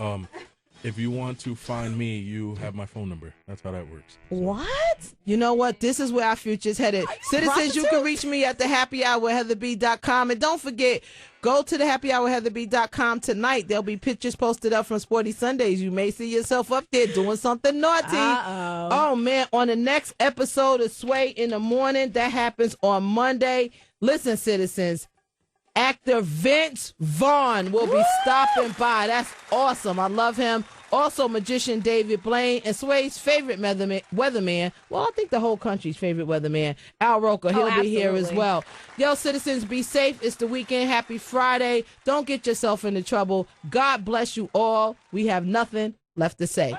Speaker 12: If you want to find me, you have my phone number. That's how that works.
Speaker 2: What? You know what? This is where our future's headed. Citizens, you can reach me at thehappyhourheatherb.com. And don't forget, go to thehappyhourheatherb.com tonight. There'll be pictures posted up from Sporty Sundays. You may see yourself up there doing something naughty. Oh, man. On the next episode of Sway in the Morning, that happens on Monday. Listen, citizens. Actor Vince Vaughn will be stopping by. That's awesome. I love him. Also, magician David Blaine and Sway's favorite weatherman. Well, I think the whole country's favorite weatherman, Al Roker. He'll be here as well. Yo, citizens, be safe. It's the weekend. Happy Friday. Don't get yourself into trouble. God bless you all. We have nothing left to say.